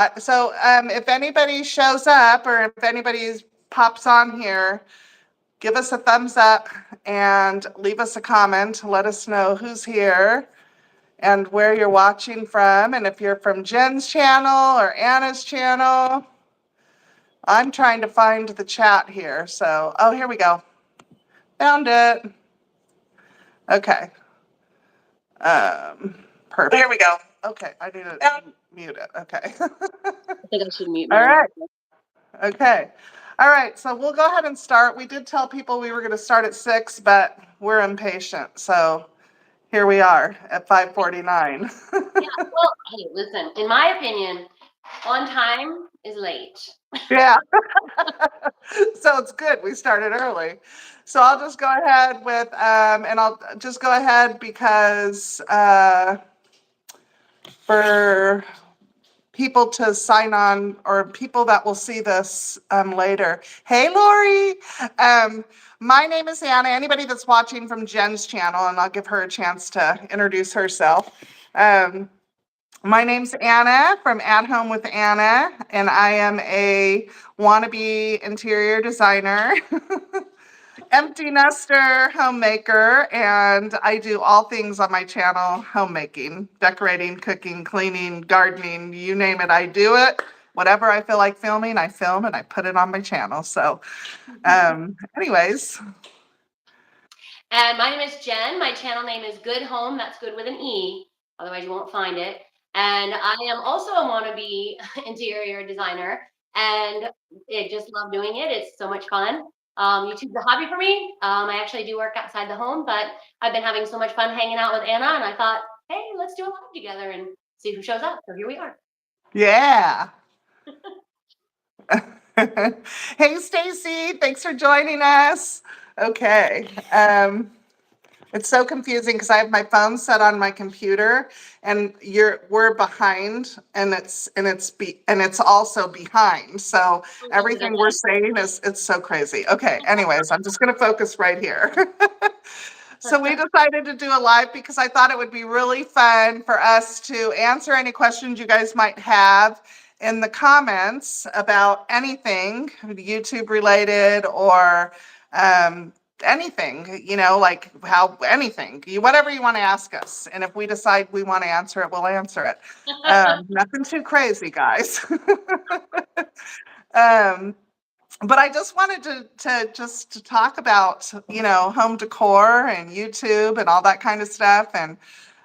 If anybody shows up or if anybody pops on here, give us a thumbs up and leave us a comment. Let us know who's here and where you're watching from. And if you're from Jen's channel or Anna's channel, I'm trying to find the chat here. So, oh, here we go. Found it. Okay. Perfect. Here we go. Okay, I need to mute it. Okay. I think I should mute All mine. right. Okay. All right, so we'll go ahead and start. We did tell people we were going to start at 6, but we're impatient. So here we are at 5:49. Yeah, well, hey, listen, in my opinion, on time is late. Yeah. So it's good. We started early. So I'll just go ahead with, and I'll just go ahead because for people to sign on or people that will see this later. Hey, Lori. My name is Anna. Anybody that's watching from Jen's channel, and I'll give her a chance to introduce herself. My name's Anna from At Home with Anna, and I am a wannabe interior designer, empty nester, homemaker, and I do all things on my channel: homemaking, decorating, cooking, cleaning, gardening, you name it, I do it. Whatever I feel like filming, I film and I put it on my channel. So, anyways. And my name is Jen. My channel name is Good Home. That's good with an E. Otherwise, you won't find it. And I am also a wannabe interior designer, and I just love doing it. It's so much fun. YouTube's a hobby for me. I actually do work outside the home, but I've been having so much fun hanging out with Anna, and I thought, hey, let's do a live together and see who shows up. So here we are. Yeah. Hey, Stacy, thanks for joining us. Okay. It's so confusing because I have my phone set on my computer and we're behind and it's also behind. So everything we're saying it's so crazy. Okay, anyways, I'm just gonna focus right here. So we decided to do a live because I thought it would be really fun for us to answer any questions you guys might have in the comments about anything YouTube related or anything, like anything, whatever you want to ask us. And if we decide we want to answer it, we'll answer it. Nothing too crazy, guys. But I just wanted to talk about, home decor and YouTube and all that kind of stuff. And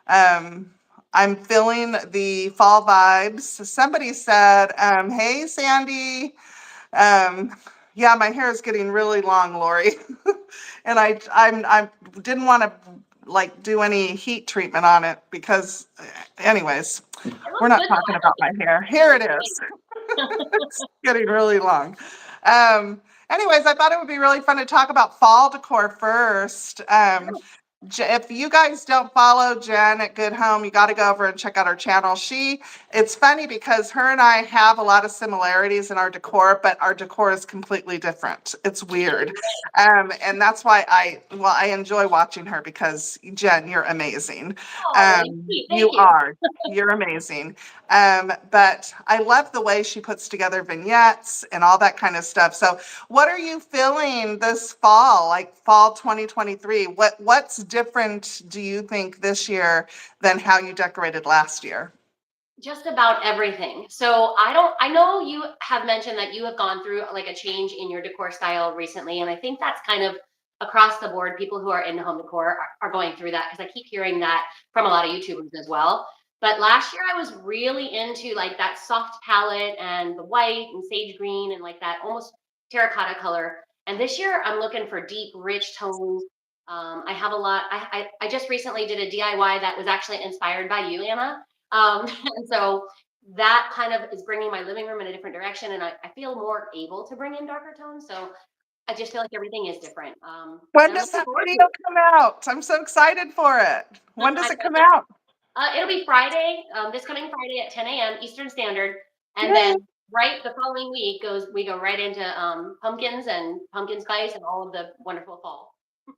I'm feeling the fall vibes. Somebody said, hey, Sandy. Yeah, my hair is getting really long, Lori. And I didn't want to do any heat treatment on it because anyways, we're not talking about my hair. Here it is. It's getting really long. Anyways, I thought it would be really fun to talk about fall decor first. If you guys don't follow Jen at Good Home, you got to go over and check out her channel. It's funny because her and I have a lot of similarities in our decor, but our decor is completely different. It's weird. And that's why I enjoy watching her because Jen, you're amazing. You're amazing. But I love the way she puts together vignettes and all that kind of stuff. So what are you feeling this fall, like fall 2023? What's different, do you think, this year than how you decorated last year? Just about everything. So I know you have mentioned that you have gone through like a change in your decor style recently. And I think that's kind of across the board. People who are into home decor are going through that because I keep hearing that from a lot of YouTubers as well. But last year I was really into like that soft palette and the white and sage green and like that almost terracotta color. And this year I'm looking for deep, rich tones. I have a lot. I just recently did a DIY that was actually inspired by you, Anna. And so that kind of is bringing my living room in a different direction, and I feel more able to bring in darker tones. So I just feel like everything is different. When does that video come out? I'm so excited for it. When does it come out? It'll be Friday, this coming Friday at 10 a.m. Eastern Standard, and then right the following week we go right into pumpkins and pumpkin spice and all of the wonderful fall.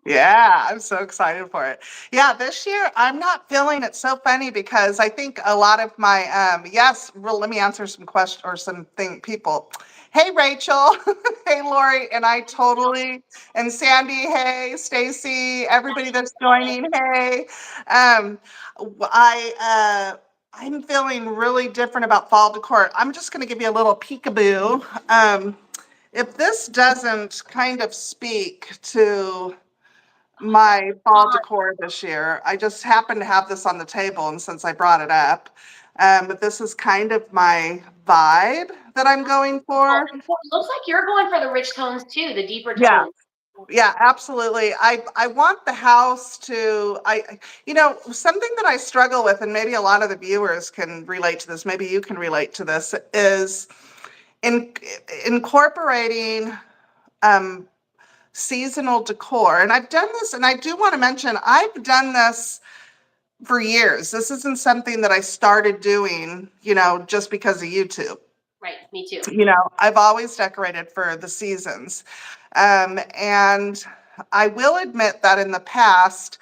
Yeah, I'm so excited for it. Yeah, this year I'm not feeling it. So funny because I think a lot of my yes, well, let me answer some questions or some thing people. Hey Rachel, hey Lori, and I totally and Sandy, hey Stacy, everybody that's joining, hey. I'm feeling really different about fall decor. I'm just gonna give you a little peekaboo. If this doesn't kind of speak to my fall decor this year. I just happened to have this on the table, and since I brought it up, but this is kind of my vibe that I'm going Oh, for. and so it looks like you're going for the rich tones too, the deeper Yeah, tones. yeah, absolutely. I want the house to something that I struggle with, and maybe a lot of the viewers can relate to this. Maybe you can relate to this. Is in incorporating um, seasonal decor. And I've done this, and I do want to mention I've done this for years. This isn't something that I started doing, just because of YouTube. Right, me too. I've always decorated for the seasons. And I will admit that in the past,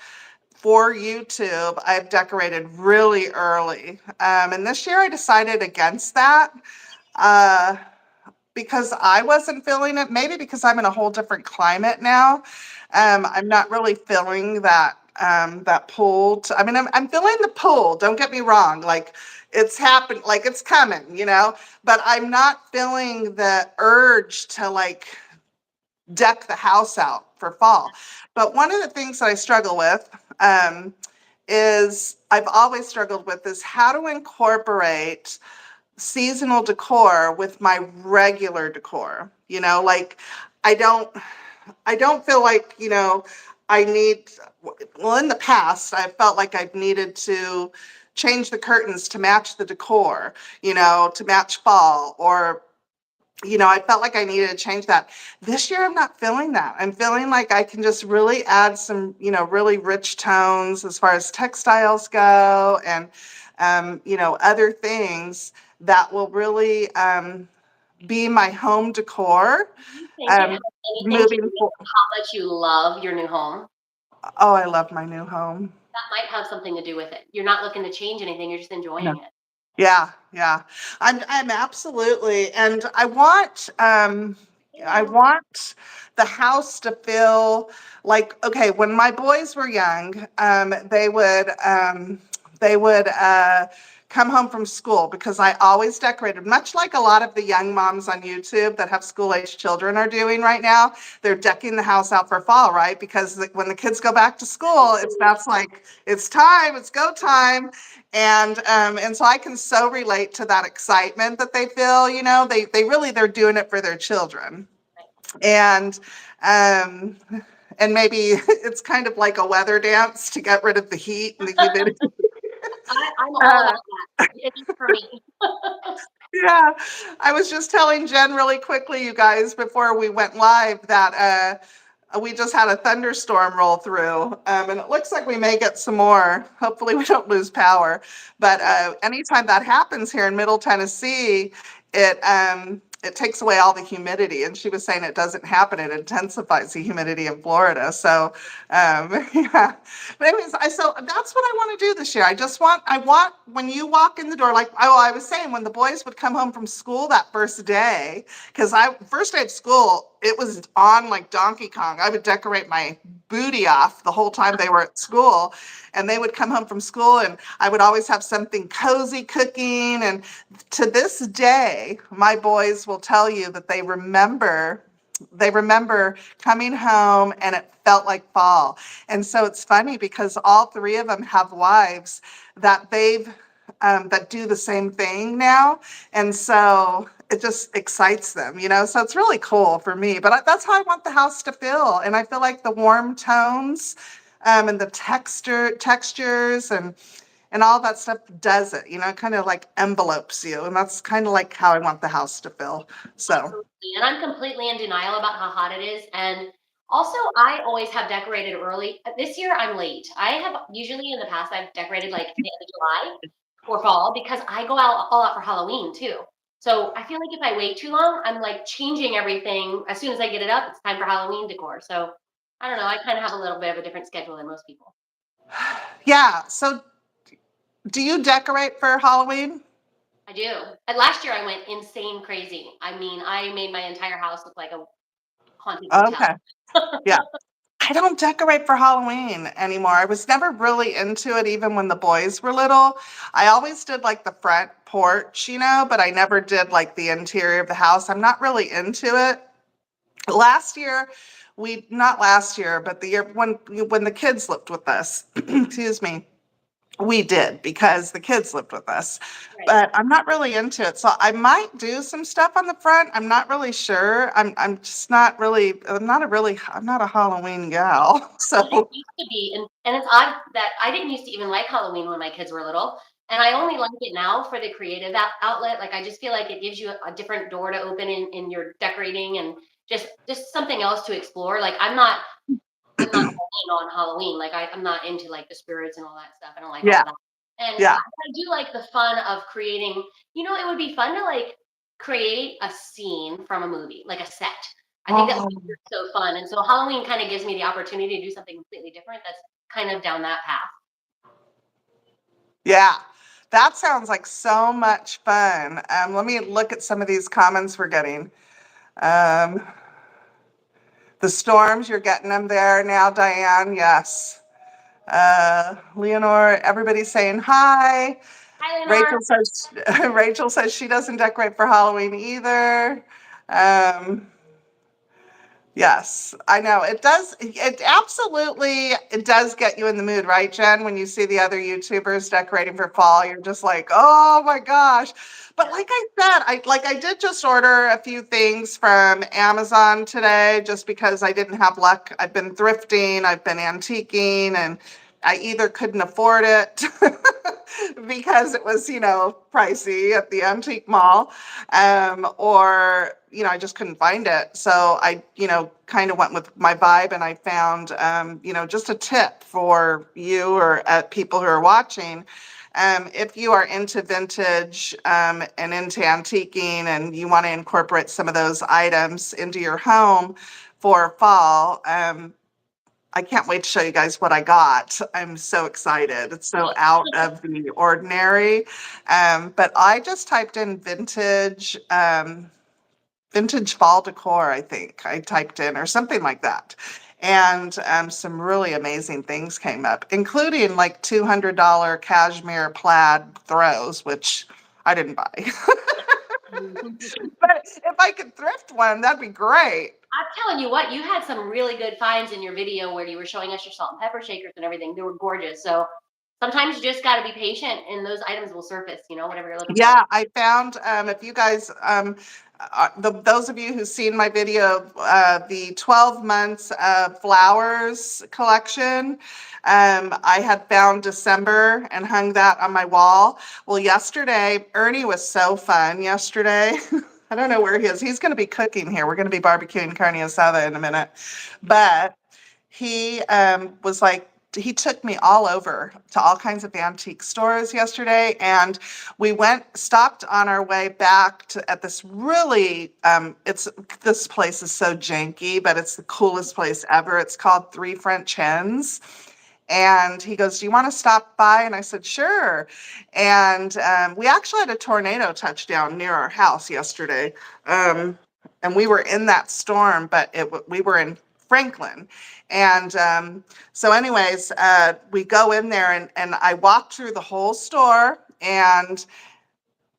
for YouTube, I've decorated really early. And this year I decided against that. Uh, because I wasn't feeling it, maybe because I'm in a whole different climate now. I'm not really feeling that pull. I'm feeling the pull. Don't get me wrong. Like it's happened, like it's coming. But I'm not feeling the urge to like deck the house out for fall. But one of the things that I struggle with is I've always struggled with is how to incorporate seasonal decor with my regular decor. Like I don't I don't feel like, I need well in the past I felt like I've needed to change the curtains to match the decor, to match fall or I felt like I needed to change that. This year, I'm not feeling that. I'm feeling like I can just really add some, really rich tones as far as textiles go and, other things that will really be my home decor. Do you think it has Um, anything to do moving with forward. how much you love your new home? Oh, I love my new home. That might have something to do with it. You're not looking to change anything, you're just enjoying it. Yeah, yeah. I'm absolutely, and I Yeah. want the house to feel like, okay, when my boys were young, they would come home from school because I always decorated, much like a lot of the young moms on YouTube that have school-age children are doing right now. They're decking the house out for fall, right? Because when the kids go back to school, that's like it's time, it's go time. And so I can so relate to that excitement that they feel, they're doing it for their children. And um and maybe it's kind of like a weather dance to get rid of the heat and the humidity. I'm all Uh, about that. It is for me. yeah, I was just telling Jen really quickly, you guys, before we went live that we just had a thunderstorm roll through, and it looks like we may get some more. Hopefully, we don't lose power. But anytime that happens here in Middle Tennessee, it takes away all the humidity. And she was saying it doesn't happen; it intensifies the humidity in Florida. So, yeah. But anyways, so that's what I want to do this year. I want when you walk in the door, like I was saying, when the boys would come home from school that first day, because first day of school, it was on like Donkey Kong. I would decorate my booty off the whole time they were at school, and they would come home from school, and I would always have something cozy cooking. And to this day, my boys will tell you that they remember coming home and it felt like fall. And so it's funny because all three of them have wives that that do the same thing now. And so it just excites them. So it's really cool for me. But that's how I want the house to feel. And I feel like the warm tones and the textures and all that stuff does it, kind of like envelopes you. And that's kind of like how I want the house to feel. So, Absolutely. And I'm completely in denial about how hot it is. And also, I always have decorated early. This year, I'm late. I have usually in the past, I've decorated like the end of July for fall because I go out all out for Halloween too. So I feel like if I wait too long, I'm like changing everything. As soon as I get it up, it's time for Halloween decor. So I don't know. I kind of have a little bit of a different schedule than most people. Yeah. So do you decorate for Halloween? I do. And last year I went insane crazy. I mean, I made my entire house look like a haunted hotel. Okay. Yeah. I don't decorate for Halloween anymore. I was never really into it even when the boys were little. I always did like the front porch, but I never did like the interior of the house. I'm not really into it. Last year, not last year, but the year when the kids lived with us, excuse me, we did because the kids lived with us, Right. but I'm not really into it. So I might do some stuff on the front. I'm not really sure. I'm just not really. I'm not a Halloween gal. I didn't So used to be, and it's odd that I didn't used to even like Halloween when my kids were little, and I only like it now for the creative outlet. Like I just feel like it gives you a different door to open in your decorating and just something else to explore. Like I'm not all in on Halloween. Like I'm not into like the spirits and all that stuff. I don't like all yeah, of that. And yeah. I do like the fun of creating. It would be fun to like create a scene from a movie, like a set. I think that would Oh, be so fun. And so Halloween kind of gives me the opportunity to do something completely different. That's kind of down that path. yeah. That sounds like so much fun. Let me look at some of these comments we're getting. Um, the storms, you're getting them there now, Diane. Yes. Leonore, everybody's saying hi. Hi, Rachel Lenore. says Rachel says she doesn't decorate for Halloween either. Um, yes, I know it does. It absolutely it does get you in the mood, right, Jen? When you see the other YouTubers decorating for fall, you're just like, oh my gosh. But like I said, I did just order a few things from Amazon today just because I didn't have luck. I've been thrifting, I've been antiquing, and I either couldn't afford it because it was, pricey at the antique mall, or, I just couldn't find it. So I, kind of went with my vibe and I found, just a tip for you or people who are watching. If you are into vintage and into antiquing and you want to incorporate some of those items into your home for fall, I can't wait to show you guys what I got. I'm so excited. It's so out of the ordinary. But I just typed in vintage fall decor, I think I typed in, or something like that. And some really amazing things came up, including like $200 cashmere plaid throws, which I didn't buy. But if I could thrift one, that'd be great. I'm telling you what, you had some really good finds in your video where you were showing us your salt and pepper shakers and everything. They were gorgeous. So sometimes you just got to be patient and those items will surface, whatever you're looking for. Yeah, I found if you guys, those of you who've seen my video, the 12 months of flowers collection, I had found December and hung that on my wall. Well, yesterday, Ernie was so fun yesterday. I don't know where he is. He's going to be cooking here. We're going to be barbecuing carne asada in a minute. But he was like, he took me all over to all kinds of antique stores yesterday, and we stopped on our way back at this really, this place is so janky, but it's the coolest place ever. It's called Three French Hens. And he goes, do you want to stop by? And I said, sure. And we actually had a tornado touchdown near our house yesterday. And we were in that storm, but we were in Franklin. And so anyways, we go in there and I walked through the whole store. And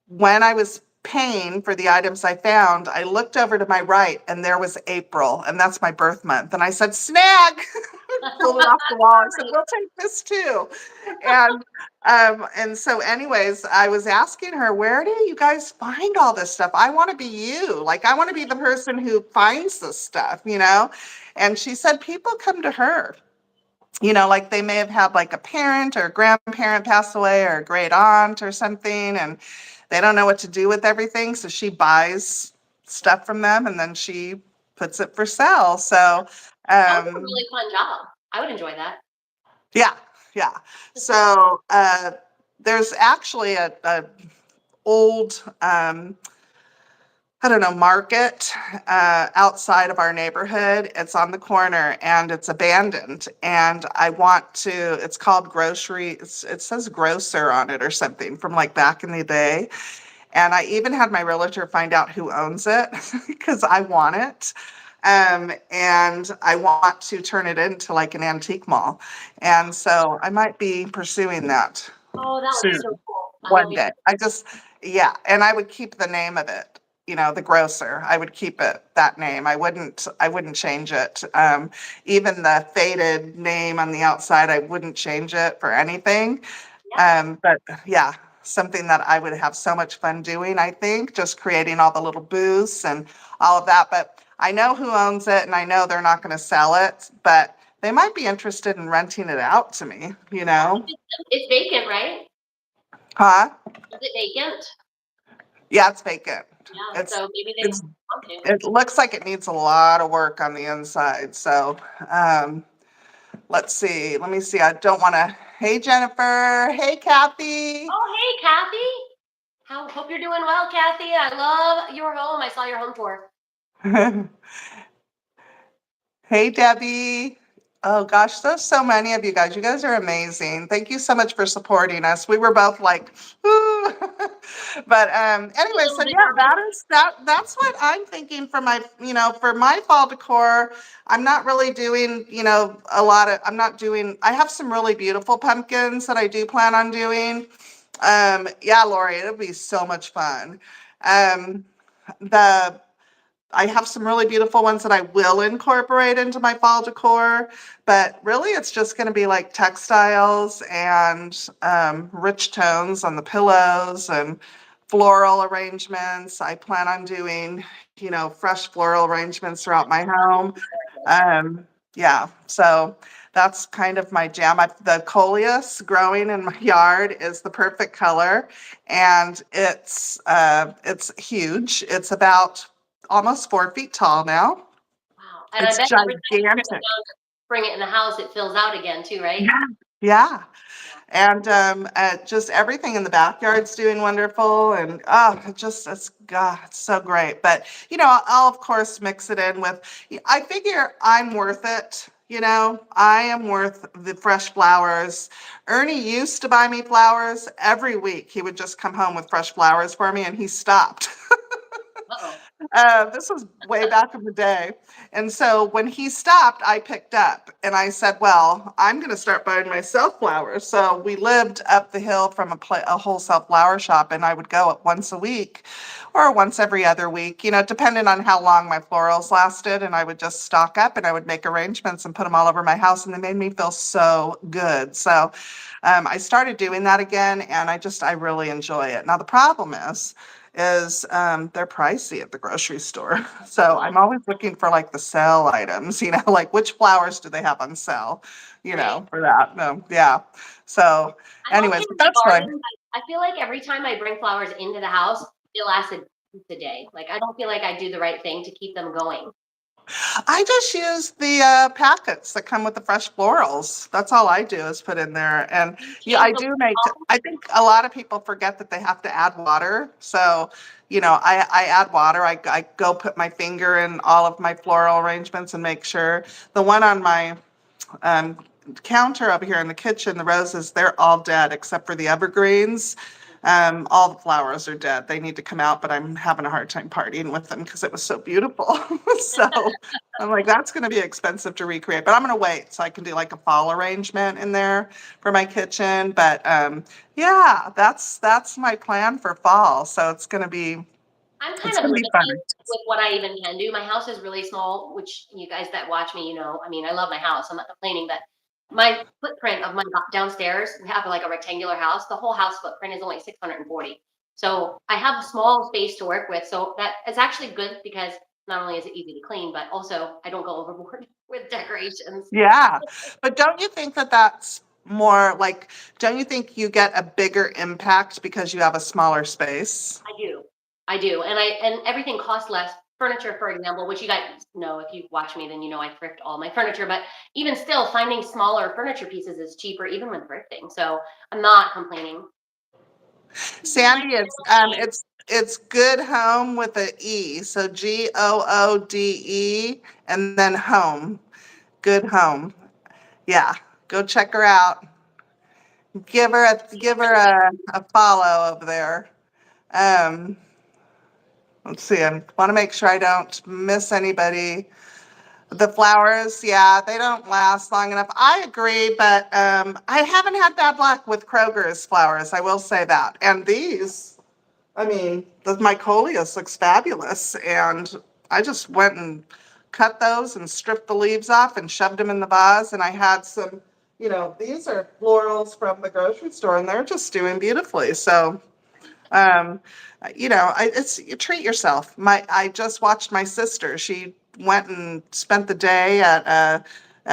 when I was paying for the items I found, I looked over to my right and there was April, and that's my birth month. And I said, snag, pulled it off the wall. I said, we'll take this too. And so anyways, I was asking her, where do you guys find all this stuff? I want to be you. Like, I want to be the person who finds this stuff. And she said, people come to her. Like they may have had like a parent or a grandparent pass away or a great aunt or something, and they don't know what to do with everything. So she buys stuff from them and then she puts it for sale. So, Sounds like a um, really fun job. I would enjoy that. yeah, yeah. So, there's actually a old I don't know, market outside of our neighborhood. It's on the corner and it's abandoned. And I want to, it's called grocery, it says grocer on it or something from like back in the day. And I even had my realtor find out who owns it because I want it. And I want to turn it into like an antique mall. And so I might be pursuing that Oh, that would be soon, so cool. I love one you. day. Yeah. And I would keep the name of it, the grocer. I would keep it that name. I wouldn't change it. Even the faded name on the outside, I wouldn't change it for anything. Yeah. But yeah, something that I would have so much fun doing, I think, just creating all the little booths and all of that. But I know who owns it and I know they're not going to sell it, but they might be interested in renting it out to me, you Yeah. know? It's vacant, right? Huh? Is it vacant? Yeah, it's vacant. Yeah. It's So maybe they it's want to. it looks like it needs a lot of work on the inside. So, let's see. Let me see. I don't want to. Hey, Jennifer. Hey, Kathy. Oh, hey, Kathy. Hope you're doing well, Kathy. I love your home. I saw your home tour. Hey, Debbie. Oh gosh, there's so many of you guys. You guys are amazing. Thank you so much for supporting us. We were both like, ooh. But A anyway, little so bit yeah, nervous. that's what I'm thinking for my, for my fall decor. I'm not really doing, a lot of, I'm not doing, I have some really beautiful pumpkins that I do plan on doing. Yeah, Lori, it'll be so much fun. Um, the I have some really beautiful ones that I will incorporate into my fall decor, but really it's just going to be like textiles and rich tones on the pillows and floral arrangements. I plan on doing, fresh floral arrangements throughout my home. Yeah, so that's kind of my jam. The coleus growing in my yard is the perfect color, and it's huge. It's about almost 4 feet tall now. Wow. And I It's bet every time you strip it gigantic. down to bring it in the house, it fills out again too, right? Yeah. Yeah. Yeah. And just everything in the backyard's doing wonderful. And oh, it's God, it's so great. But I'll of course mix it in with. I figure I'm worth it. I am worth the fresh flowers. Ernie used to buy me flowers every week. He would just come home with fresh flowers for me, and he stopped. Uh-oh. This was way back in the day. And so when he stopped, I picked up and I said, well, I'm going to start buying myself flowers. So we lived up the hill from a wholesale flower shop, and I would go once a week or once every other week, depending on how long my florals lasted. And I would just stock up and I would make arrangements and put them all over my house. And they made me feel so good. So I started doing that again, and I really enjoy it. Now, the problem is they're pricey at the grocery store. So Mhm. I'm always looking for like the sale items, like which flowers do they have on sale, Right. for that. No, yeah. So I'm okay anyways, but with the that's what garden, but I feel like every time I bring flowers into the house, it lasts a day. Like I don't feel like I do the right thing to keep them going. I just use the packets that come with the fresh florals. That's all I do is put in there. And Do you yeah, change I the do make, bulb? I think a lot of people forget that they have to add water. So, I add water. I go put my finger in all of my floral arrangements and make sure the one on my um, counter over here in the kitchen, the roses, they're all dead except for the evergreens. All the flowers are dead. They need to come out, but I'm having a hard time partying with them because it was so beautiful. So I'm like, that's going to be expensive to recreate, but I'm going to wait so I can do like a fall arrangement in there for my kitchen. But yeah, that's my plan for fall. So I'm kind it's of going to be limited fun. with what I even can do. My house is really small, which you guys that watch me, I mean, I love my house. I'm not complaining, but my footprint of my downstairs, we have like a rectangular house. The whole house footprint is only 640. So I have a small space to work with. So that is actually good because not only is it easy to clean, but also I don't go overboard with decorations. Yeah. But don't you think that that's more like, don't you think you get a bigger impact because you have a smaller space? I do. I do. And everything costs less. Furniture, for example, which you guys know if you watch me, then you know I thrift all my furniture. But even still, finding smaller furniture pieces is cheaper even when thrifting. So I'm not complaining. Sandy, Nice. It's Good Home with a E. So Goode and then home. Good Home. Yeah. Go check her out. Give her a follow over there. Um, let's see. I want to make sure I don't miss anybody. The flowers, yeah, they don't last long enough. I agree, but I haven't had bad luck with Kroger's flowers. I will say that. And these, I mean, the Mycolius looks fabulous, and I just went and cut those and stripped the leaves off and shoved them in the vase. And I had some, these are florals from the grocery store, and they're just doing beautifully. So um, you treat yourself. I just watched my sister. She went and spent the day at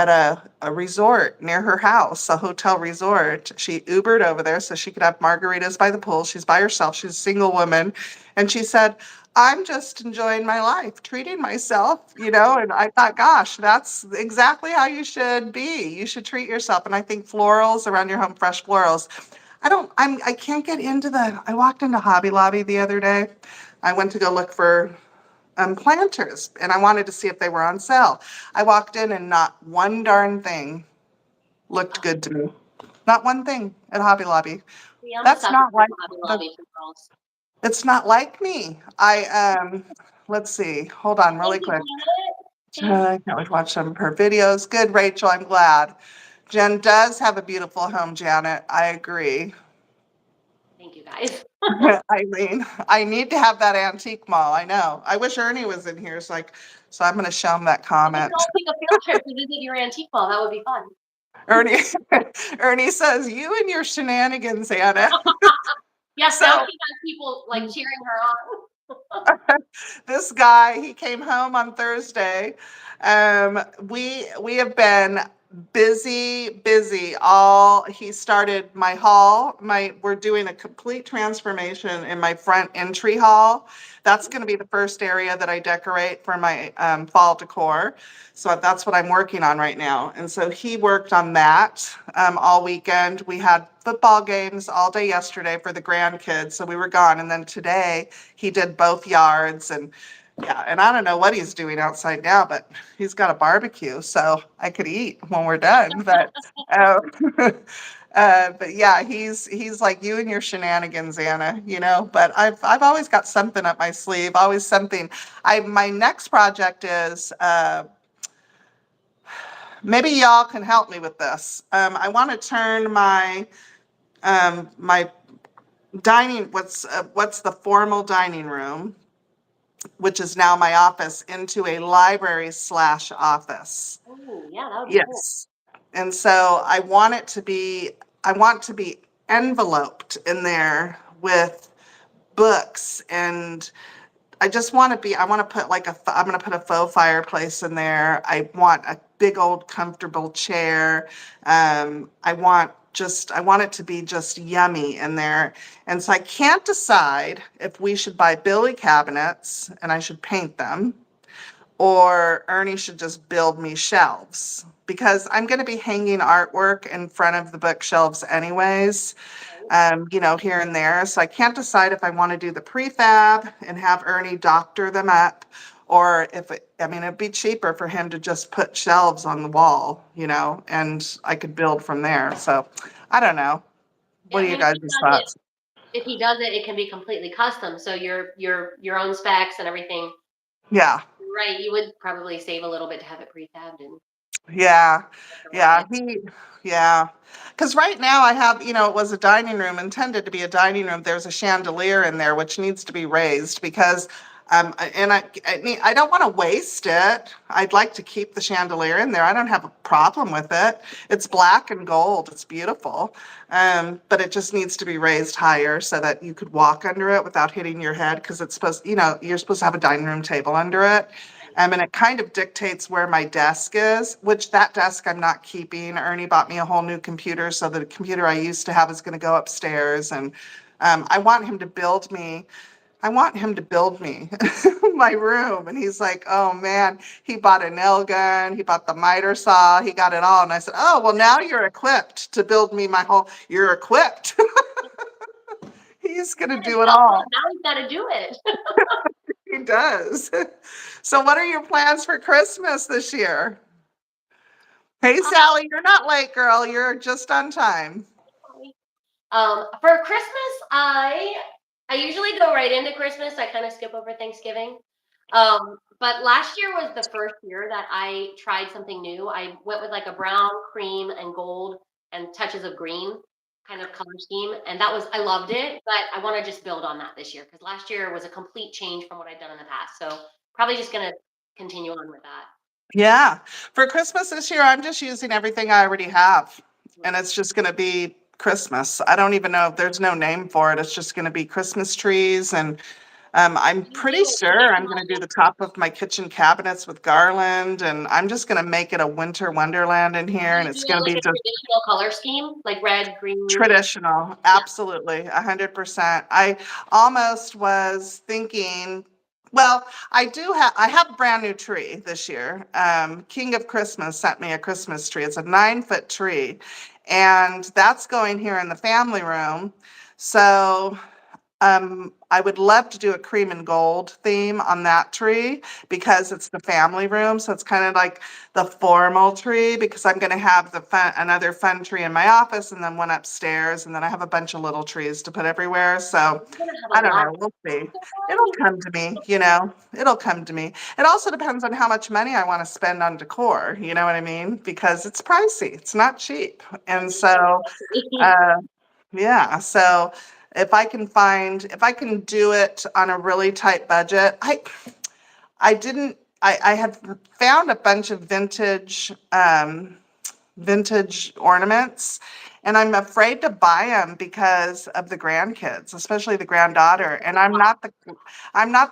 a resort near her house, a hotel resort. She Ubered over there so she could have margaritas by the pool. She's by herself. She's a single woman, and she said, "I'm just enjoying my life, treating myself." And I thought, gosh, that's exactly how you should be. You should treat yourself. And I think florals around your home, fresh florals. I can't get into I walked into Hobby Lobby the other day. I went to go look for planters and I wanted to see if they were on sale. I walked in and not one darn thing looked Oh, good to me. Not one thing at Hobby Lobby. see, I'm a That's sucker not for like Hobby the, Lobby for girls. it's not like me. Let's see. Hold on really Thank you, quick. Janet. Thank I can't wait to watch some of her videos. Good, Rachel. I'm glad. Jen does have a beautiful home, Janet. I agree. thank you guys. Eileen, I need to have that antique mall. I know. I wish Ernie was in here. So I'm going to show him that We can comment. all take a field trip to visit your antique mall. That would be fun. Ernie, Ernie says, "You and your shenanigans, Anna." Yes, now So she has people like cheering her on. this guy, he came home on Thursday. We have been busy, busy. He started my hall. We're doing a complete transformation in my front entry hall. That's going to be the first area that I decorate for my fall decor. So that's what I'm working on right now. And so he worked on that all weekend. We had football games all day yesterday for the grandkids, so we were gone. And then today he did both yards and yeah, and I don't know what he's doing outside now, but he's got a barbecue, so I could eat when we're done. Um, but yeah, he's like you and your shenanigans, Anna. But I've always got something up my sleeve, always something. My next project is maybe y'all can help me with this. I want to turn my dining what's the formal dining room, which is now my office, into a library/office. Oh, yeah, that would be cool. Yes. And so I want to be enveloped in there with books, and I want to put I'm going to put a faux fireplace in there. I want a big old comfortable chair. I want it to be just yummy in there. And so I can't decide if we should buy Billy cabinets and I should paint them, or Ernie should just build me shelves because I'm going to be hanging artwork in front of the bookshelves anyways, here and there. So I can't decide if I want to do the prefab and have Ernie doctor them up, or it'd be cheaper for him to just put shelves on the wall, and I could build from there. So I don't know. Yeah, What I are you mean, guys' thoughts? if he does it, it can be completely custom. So your own specs and everything. Yeah. Right, you would probably save a little bit to have it prefabbed and Yeah, work around yeah, it. yeah. Because right now I have, it was a dining room, intended to be a dining room. There's a chandelier in there which needs to be raised because, I don't want to waste it. I'd like to keep the chandelier in there. I don't have a problem with it. It's black and gold. It's beautiful. But it just needs to be raised higher so that you could walk under it without hitting your head because you're supposed to have a dining room table under it. And it kind of dictates where my desk is, which that desk I'm not keeping. Ernie bought me a whole new computer, so the computer I used to have is going to go upstairs. And I want him to build me. I want him to build me my room. And he's like, oh man, he bought a nail gun, he bought the miter saw, he got it all. And I said, oh, well, now you're equipped to build me you're equipped. He's gonna And do it guess what? all. Now he's got to do it. He does. So what are your plans for Christmas this year? Hey, Sally, you're not late, girl. You're just on time. For Christmas, I usually go right into Christmas. I kind of skip over Thanksgiving. But last year was the first year that I tried something new. I went with like a brown, cream, and gold and touches of green kind of color scheme, and that was I loved it. But I want to just build on that this year because last year was a complete change from what I'd done in the past. So probably just gonna continue on with that. Yeah. For Christmas this year, I'm just using everything I already have. And it's just going to be Christmas. I don't even know if there's no name for it. It's just going to be Christmas trees. And I'm Do you pretty do a sure I'm going to do traditional? the top of my kitchen cabinets with garland. And I'm just going to make it a winter wonderland in Do here. And you it's do going it to like be a just traditional color scheme, like red, green, and traditional. yeah? Absolutely. 100%. I almost was thinking, well, I have a brand new tree this year. King of Christmas sent me a Christmas tree. It's a 9 foot tree, and that's going here in the family room. So I would love to do a cream and gold theme on that tree because it's the family room. So it's kind of like the formal tree because I'm going to have another fun tree in my office and then one upstairs. And then I have a bunch of little trees to put everywhere. So You're gonna have I a don't lot. know. We'll see. So It'll fun. come to me, it'll come to me. It also depends on how much money I want to spend on decor. You know what I mean? Because it's pricey. It's not cheap. It And is very so, spicy. uh, yeah, so if I can do it on a really tight budget, I didn't, I had found a bunch of vintage ornaments, and I'm afraid to buy them because of the grandkids, especially the granddaughter. And I'm not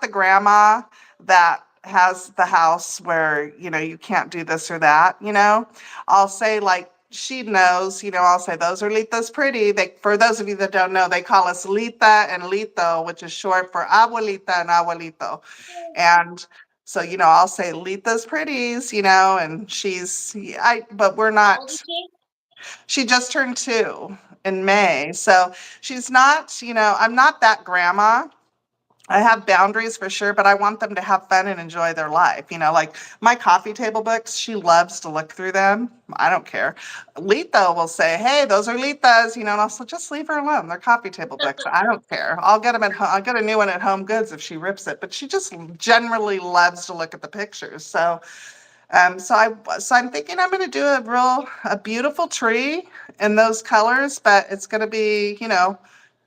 the grandma that has the house where, you can't do this or that. I'll say like she knows, I'll say those are Lita's pretty. For those of you that don't know, they call us Lita and Lito, which is short for abuelita and abuelito. And so, I'll say Lita's pretties, and but we're How old is not, she? she just turned 2 in May. So she's not, I'm not that grandma. I have boundaries for sure, but I want them to have fun and enjoy their life. Like my coffee table books, she loves to look through them. I don't care. Lita will say, "Hey, those are Lita's," and I'll say, "Just leave her alone. They're coffee table books. I don't care. I'll get them I'll get a new one at Home Goods if she rips it." But she just generally loves to look at the pictures. So I'm thinking I'm going to do a beautiful tree in those colors, but it's going to be,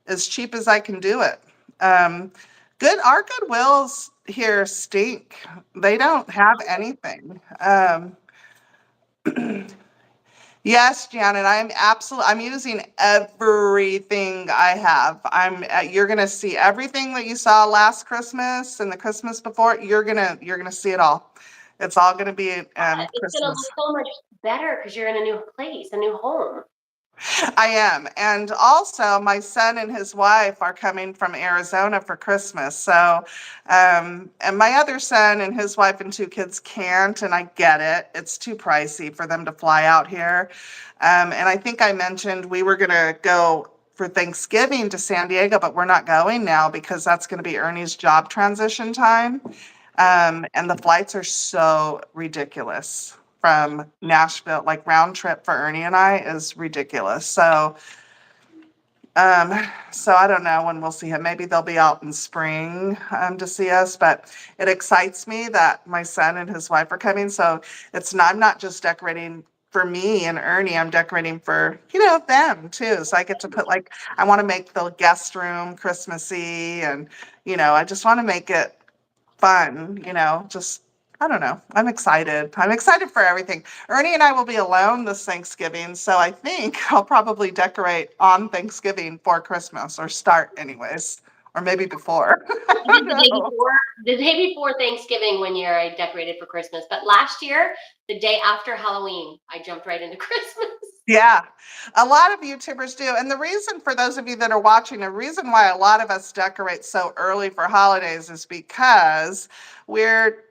as cheap as I can do it. Um, our Goodwills here stink. They don't have anything. Yes, Janet, I'm using everything I have. You're gonna see everything that you saw last Christmas and the Christmas before. You're gonna see it all. It's all gonna be It's gonna look Christmas. so much better because you're in a new place, a new home. I am. And also, my son and his wife are coming from Arizona for Christmas. So, and my other son and his wife and 2 kids can't, and I get it. It's too pricey for them to fly out here. And I think I mentioned we were going to go for Thanksgiving to San Diego, but we're not going now because that's going to be Ernie's job transition time. And the flights are so ridiculous from Nashville, like round trip for Ernie and I is ridiculous. So I don't know when we'll see him. Maybe they'll be out in spring to see us, but it excites me that my son and his wife are coming. So I'm not just decorating for me and Ernie, I'm decorating for, them too. So I get to I want to make the guest room Christmassy and, I just want to make it fun, just I don't know. I'm excited. I'm excited for everything. Ernie and I will be alone this Thanksgiving, so I think I'll probably decorate on Thanksgiving for Christmas or start anyways, or maybe before. I I don't did the day know. before, the day before Thanksgiving one year. I decorated for Christmas, but last year, the day after Halloween, I jumped right into Christmas. Yeah, a lot of YouTubers do. And the reason for those of you that are watching, the reason why a lot of us decorate so early for holidays is because we're,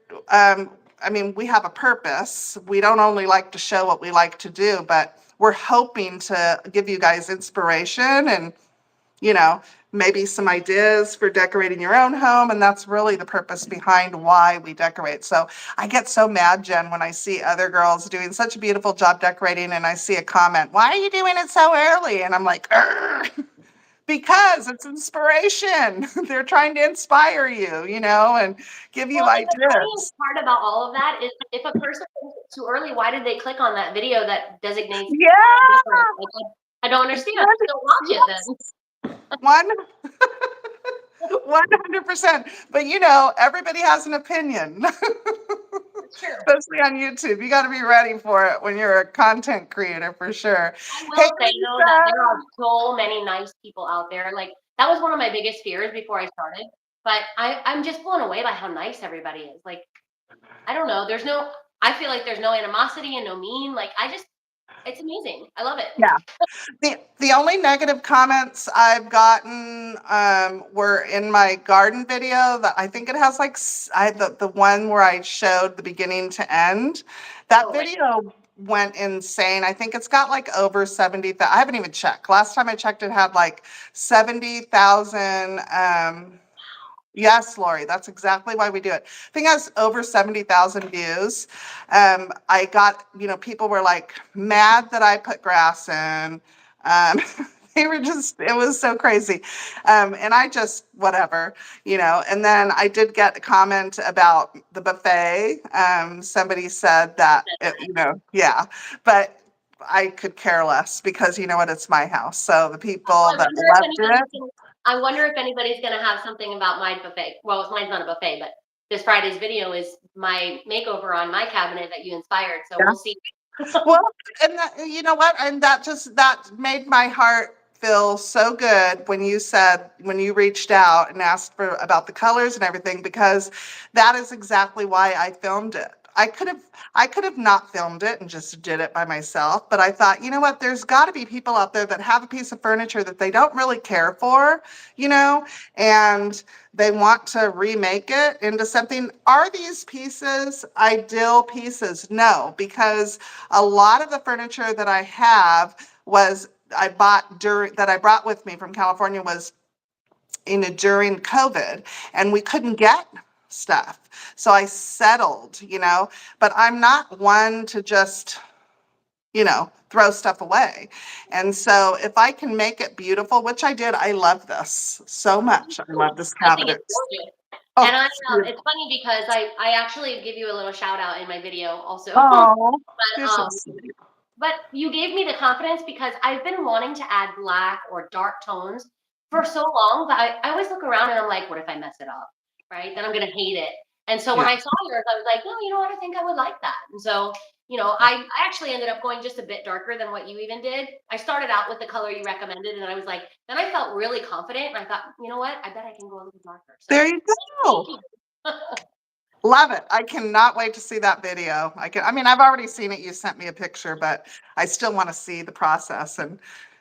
we have a purpose. We don't only like to show what we like to do, but we're hoping to give you guys inspiration and you know, maybe some ideas for decorating your own home. And that's really the purpose behind why we decorate. So I get so mad, Jen, when I see other girls doing such a beautiful job decorating and I see a comment, why are you doing it so early? And I'm like, "Urgh." Because it's inspiration. They're trying to inspire you, and give you Well, and the funniest ideas. part about all of that is if a person thinks it's too early, why did they click on that video that designates time Yeah. difference? Like, I don't understand. Still watch it then. Yes. One 100%. But everybody has an opinion, It's true. especially on YouTube. You got to be ready for it when you're a content creator for sure. I Hey, will say though that Lisa. there are so many nice people out there. Like that was one of my biggest fears before I started. But I'm just blown away by how nice everybody is. Like, I don't know. I feel like there's no animosity and no mean. Like it's amazing. I love it. Yeah. The only negative comments I've gotten were in my garden video that I think it has like the one where I showed the beginning to end. That Oh, right. video went insane. I think it's got like over 70,000. I haven't even checked. Last time I checked, it had like 70,000. Yes, Lori, that's exactly why we do it. I think it has over 70,000 views. I got, people were like mad that I put grass in. Um, they were just, it was so crazy. And I just, whatever, and then I did get a comment about the buffet. Somebody said that, yeah, but I could care less because you know what, it's my house. So the people that loved it. I wonder if anybody's gonna have something about my buffet. Well, mine's not a buffet, but this Friday's video is my makeover on my cabinet that you inspired. So we'll see. Well, and that, you know what? And that made my heart feel so good when you reached out and asked about the colors and everything, because that is exactly why I filmed it. I could have not filmed it and just did it by myself, but I thought, you know what? There's got to be people out there that have a piece of furniture that they don't really care for, and they want to remake it into something. Are these pieces ideal pieces? No, because a lot of the furniture that I have that I brought with me from California was during COVID, and we couldn't get stuff. So I settled, but I'm not one to just, throw stuff away. And so if I can make it beautiful, which I did, I love this so much. I love this I think cabinet. it's gorgeous. Oh, And it's beautiful. it's funny because I actually give you a little shout out in my video also. Oh, But you're so sweet. But you gave me the confidence because I've been wanting to add black or dark tones for so long, but I always look around and I'm like, what if I mess it up? Right? Then I'm gonna hate it. And so when Yeah. I saw yours, I was like, no, you know what? I think I would like that. And so, I actually ended up going just a bit darker than what you even did. I started out with the color you recommended, and I was like, then I felt really confident, and I thought, you know what? I bet I can go a little darker. So There you thank go. you. Love it. I cannot wait to see that video. I've already seen it. You sent me a picture, but I still want to see the process and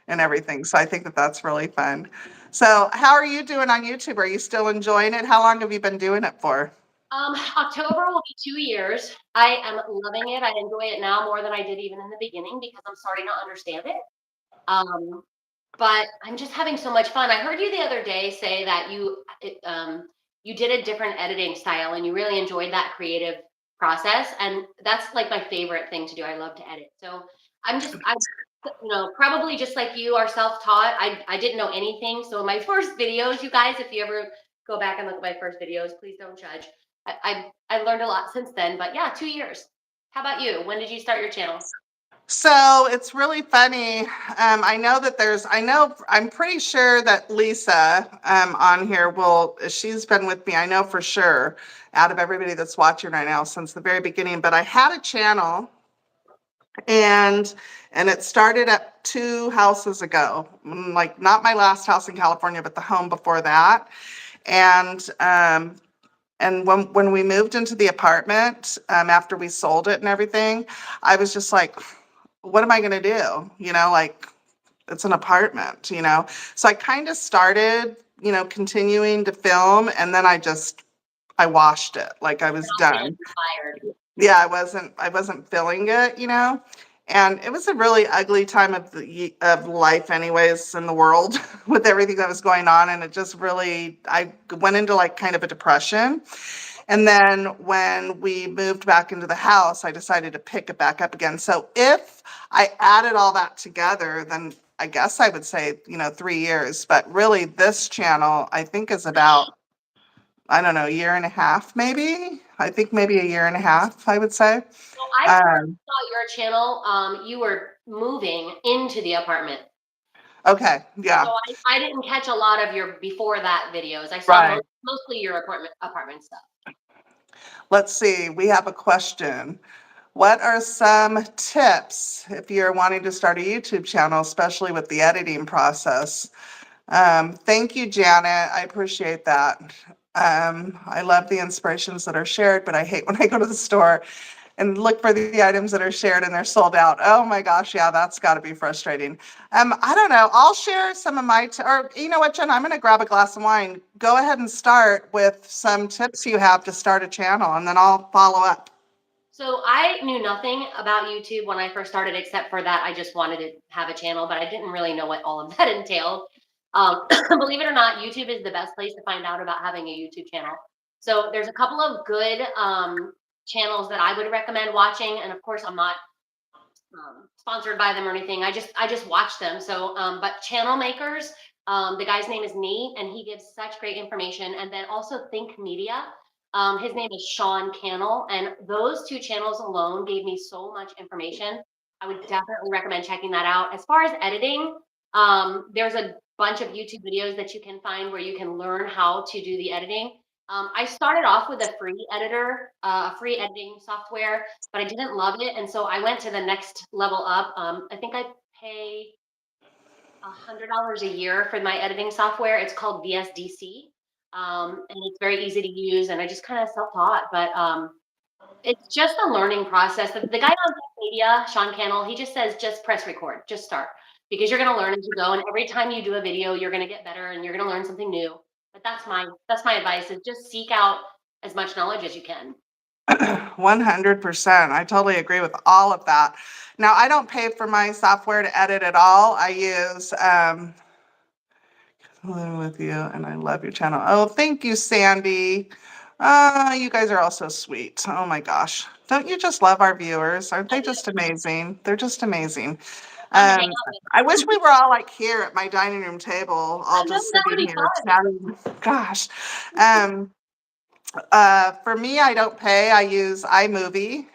everything. So I think that that's really fun. So how are you doing on YouTube? Are you still enjoying it? How long have you been doing it for? October will be 2 years. I am loving it. I enjoy it now more than I did even in the beginning because I'm starting to understand it. Um, but I'm just having so much fun. I heard you the other day say that you did a different editing style and you really enjoyed that creative process, and that's like my favorite thing to do. I love to edit. So I'm probably just like you are self-taught. I didn't know anything. So my first videos, you guys, if you ever go back and look at my first videos, please don't judge. I learned a lot since then. But yeah, 2 years. How about you? When did you start your channel? So it's really funny. I'm pretty sure that Lisa on here she's been with me, I know for sure, out of everybody that's watching right now since the very beginning. But I had a channel and it started at 2 houses ago, like not my last house in California, but the home before that. And when we moved into the apartment, after we sold it and everything, I was just like, what am I going to do? Like, it's an apartment, So I kind of started, continuing to film, and then I washed it. Like I was Not feeling done. inspired. Yeah, I wasn't feeling it. And it was a really ugly time of life anyways in the world with everything that was going on. And it just really, I went into like kind of a depression. And then when we moved back into the house, I decided to pick it back up again. So if I added all that together, then I guess I would say, 3 years. But really, this channel, I think, is about, I don't know, a year and a half, maybe. I think maybe a year and a half, I would say. So I first Um, saw your channel. You were moving into the apartment. okay, So yeah, I didn't catch a lot of your before that videos. I saw right. mostly your apartment stuff. Let's see, we have a question. What are some tips if you're wanting to start a YouTube channel, especially with the editing process? Thank you, Janet. I appreciate that. I love the inspirations that are shared, but I hate when I go to the store and look for the items that are shared and they're sold out. Oh my gosh, yeah, that's got to be frustrating. I don't know. I'll share some of my, or you know what, Jen, I'm going to grab a glass of wine. Go ahead and start with some tips you have to start a channel, and then I'll follow up. So I knew nothing about YouTube when I first started, except for that I just wanted to have a channel, but I didn't really know what all of that entailed. Believe it or not, YouTube is the best place to find out about having a YouTube channel. So there's a couple of good channels that I would recommend watching, and of course, I'm not sponsored by them or anything. I just watch them. So, but channel makers, the guy's name is Nate, and he gives such great information. And then also Think Media. His name is Sean Cannell, and those two channels alone gave me so much information. I would definitely recommend checking that out. As far as editing, there's a bunch of YouTube videos that you can find where you can learn how to do the editing. I started off with a free editor, a free editing software, but I didn't love it, and so I went to the next level up. I think I pay $100 a year for my editing software. It's called VSDC, and it's very easy to use. And I just kind of self-taught, but it's just a learning process. The guy on Tech Media, Sean Cannell, he just says just press record, just start, because you're going to learn as you go. And every time you do a video, you're going to get better, and you're going to learn something new. But that's my advice: is just seek out as much knowledge as you can. 100%. I totally agree with all of that. Now, I don't pay for my software to edit at all. I use Living with you, and I love your channel. Oh, thank you, Sandy. You guys are all so sweet. Oh my gosh. Don't you just love our viewers? Aren't I they do. just amazing? They're just amazing. Fun to hang Um, out with. I wish we were all like here at my dining room table, I all know just that would sitting be here fun. chatting. Gosh. Um, for me, I don't pay. I use iMovie,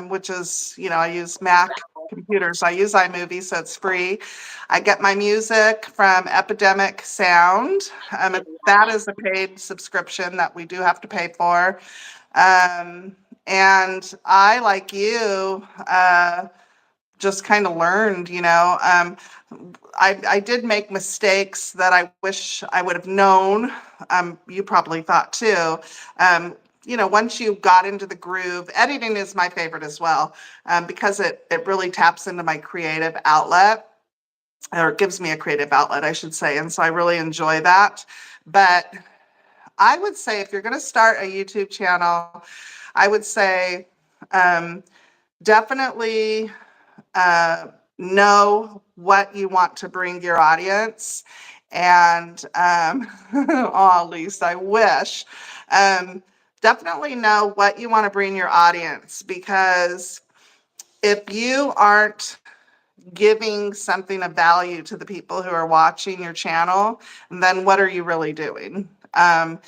which is, I use Mac computers. I use iMovie, so it's free. I get my music from Epidemic Sound. That is a paid subscription that we do have to pay for. And I, like you, just kind of learned, I did make mistakes that I wish I would have known. You probably thought too. Once you got into the groove, editing is my favorite as well, because it really taps into my creative outlet, or it gives me a creative outlet, I should say. And so I really enjoy that. But I would say if you're going to start a YouTube channel, I would say definitely know what you want to bring your audience. And oh, Lisa, I wish. Definitely know what you want to bring your audience, because if you aren't giving something of value to the people who are watching your channel, then what are you really doing? And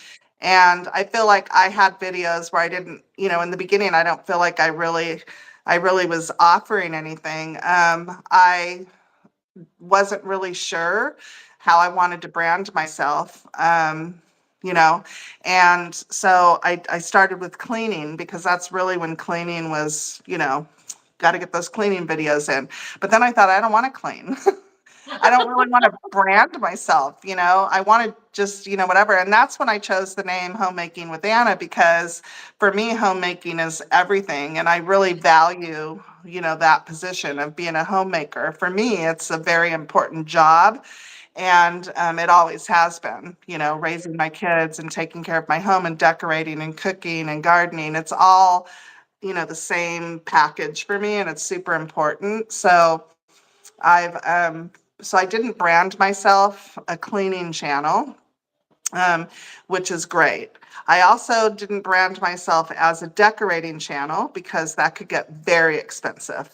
I feel like I had videos where I didn't, in the beginning, I don't feel like I really was offering anything. I wasn't really sure how I wanted to brand myself. You know, and so I started with cleaning, because that's really when cleaning was, got to get those cleaning videos in. But then I thought, I don't want to clean. I don't really want to brand myself, I want to just, whatever. And that's when I chose the name Homemaking with Anna, because for me, homemaking is everything. And I really value, that position of being a homemaker. For me, it's a very important job. And it always has been, raising my kids and taking care of my home and decorating and cooking and gardening. It's all the same package for me, and it's super important. So I've so I didn't brand myself a cleaning channel, um, which is great. I also didn't brand myself as a decorating channel because that could get very expensive.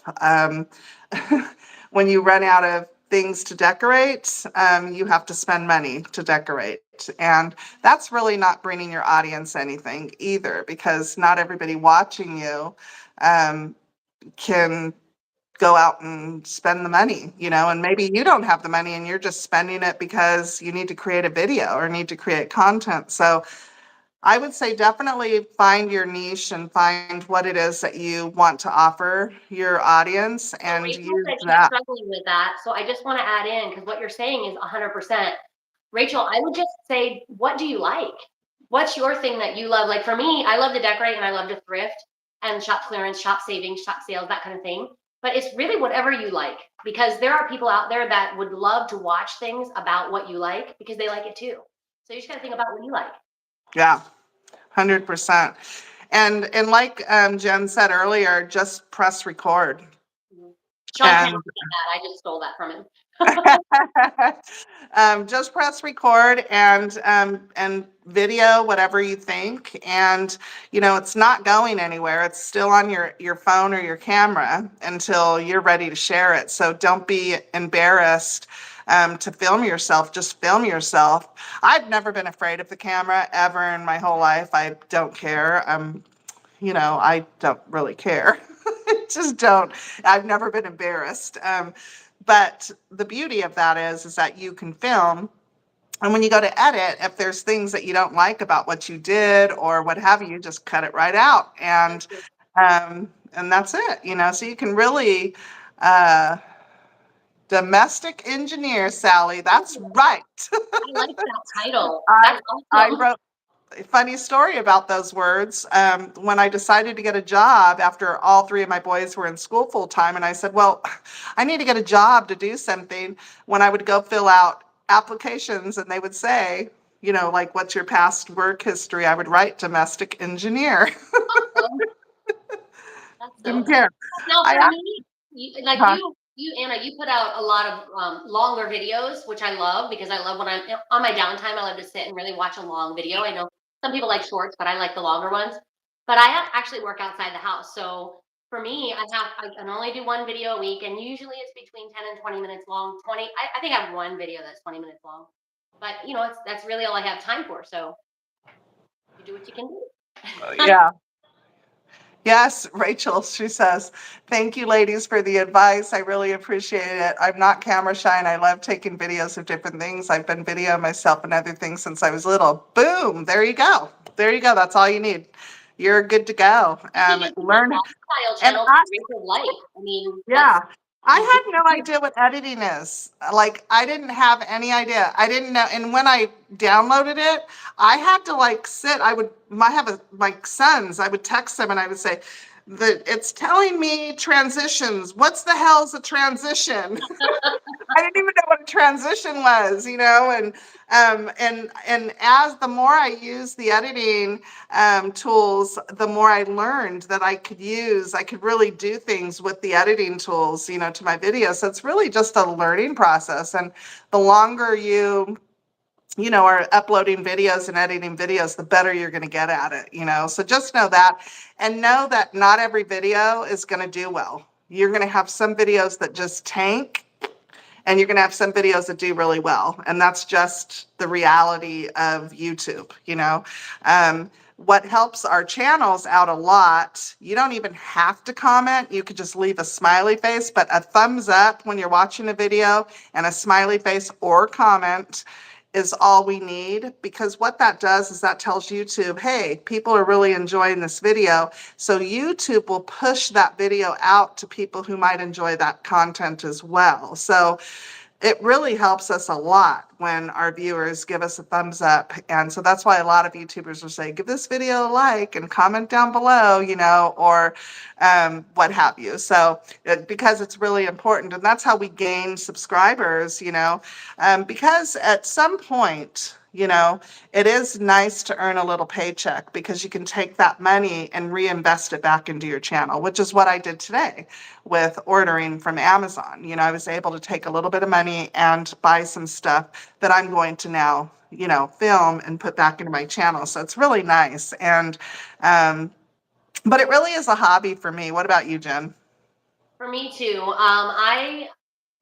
When you run out of things to decorate, you have to spend money to decorate. And that's really not bringing your audience anything either, because not everybody watching you um, can go out and spend the money, and maybe you don't have the money and you're just spending it because you need to create a video or need to create content. So I would say definitely find your niche and find what it is that you want to offer your audience So and Rachel use said she's that. struggling with that. So I just want to add in, because what you're saying is 100%. Rachel, I would just say, what do you like? What's your thing that you love? Like for me, I love to decorate and I love to thrift and shop clearance, shop savings, shop sales, that kind of thing. But it's really whatever you like, because there are people out there that would love to watch things about what you like because they like it too. So you just got to think about what you like. Yeah, 100%. And like Jen said earlier, just press record. Mhm. Sean Campbell And said that. I just stole that from him. just press record and video whatever you think, and it's not going anywhere. It's still on your phone or your camera until you're ready to share it. So don't be embarrassed to film yourself. Just film yourself. I've never been afraid of the camera ever in my whole life. I don't care. I don't really care. Just don't. I've never been embarrassed. But the beauty of that is that you can film. And when you go to edit, if there's things that you don't like about what you did or what have you, just cut it right out. And that's it, so you can really uh, domestic engineer, Sally. That's right. I like that title. I That's I awesome. wrote funny story about those words. When I decided to get a job after all three of my boys were in school full time, and I said, well, I need to get a job to do something. When I would go fill out applications and they would say, like, what's your past work history? I would write domestic engineer. Awesome. That's so Didn't good. care. Now I for asked, me, like huh? Anna, you put out a lot of longer videos, which I love because I love when I'm on my downtime. I love to sit and really watch a long video. I know some people like shorts, but I like the longer ones. But actually work outside the house, so for me, I can only do one video a week, and usually it's between 10 and 20 minutes long. 20, I think I have one video that's 20 minutes long, but that's really all I have time for. So you do what you can do. Yeah. Yes, Rachel, she says, thank you, ladies, for the advice. I really appreciate it. I'm not camera shy and I love taking videos of different things. I've been videoing myself and other things since I was little. Boom, there you go. There you go. That's all you need. You're good to go. You can just do a Learn. lifestyle And channel I, for Rachel's life. I mean, yeah, I you had no idea what editing is. Like, I didn't have any idea. I didn't know. And when I downloaded it, I had to like sit. I have my sons. I would text them and I would say, it's telling me transitions. What's the hell's a transition? I didn't even know what a transition was, and as the more I used the editing tools, the more I learned that I could really do things with the editing tools, to my videos. So it's really just a learning process. And the longer you are uploading videos and editing videos, the better you're going to get at it. So just know that, and know that not every video is going to do well. You're going to have some videos that just tank, and you're going to have some videos that do really well. And that's just the reality of YouTube. What helps our channels out a lot, you don't even have to comment. You could just leave a smiley face, but a thumbs up when you're watching a video and a smiley face or comment is all we need, because what that does is that tells YouTube, hey, people are really enjoying this video. So YouTube will push that video out to people who might enjoy that content as well. So it really helps us a lot when our viewers give us a thumbs up. And so that's why a lot of YouTubers will say, give this video a like and comment down below, or what have you. So because it's really important, and that's how we gain subscribers, because at some point, you know, it is nice to earn a little paycheck because you can take that money and reinvest it back into your channel, which is what I did today with ordering from Amazon. I was able to take a little bit of money and buy some stuff that I'm going to now, film and put back into my channel. So it's really nice. Um, but it really is a hobby for me. What about you, Jen? For me too. I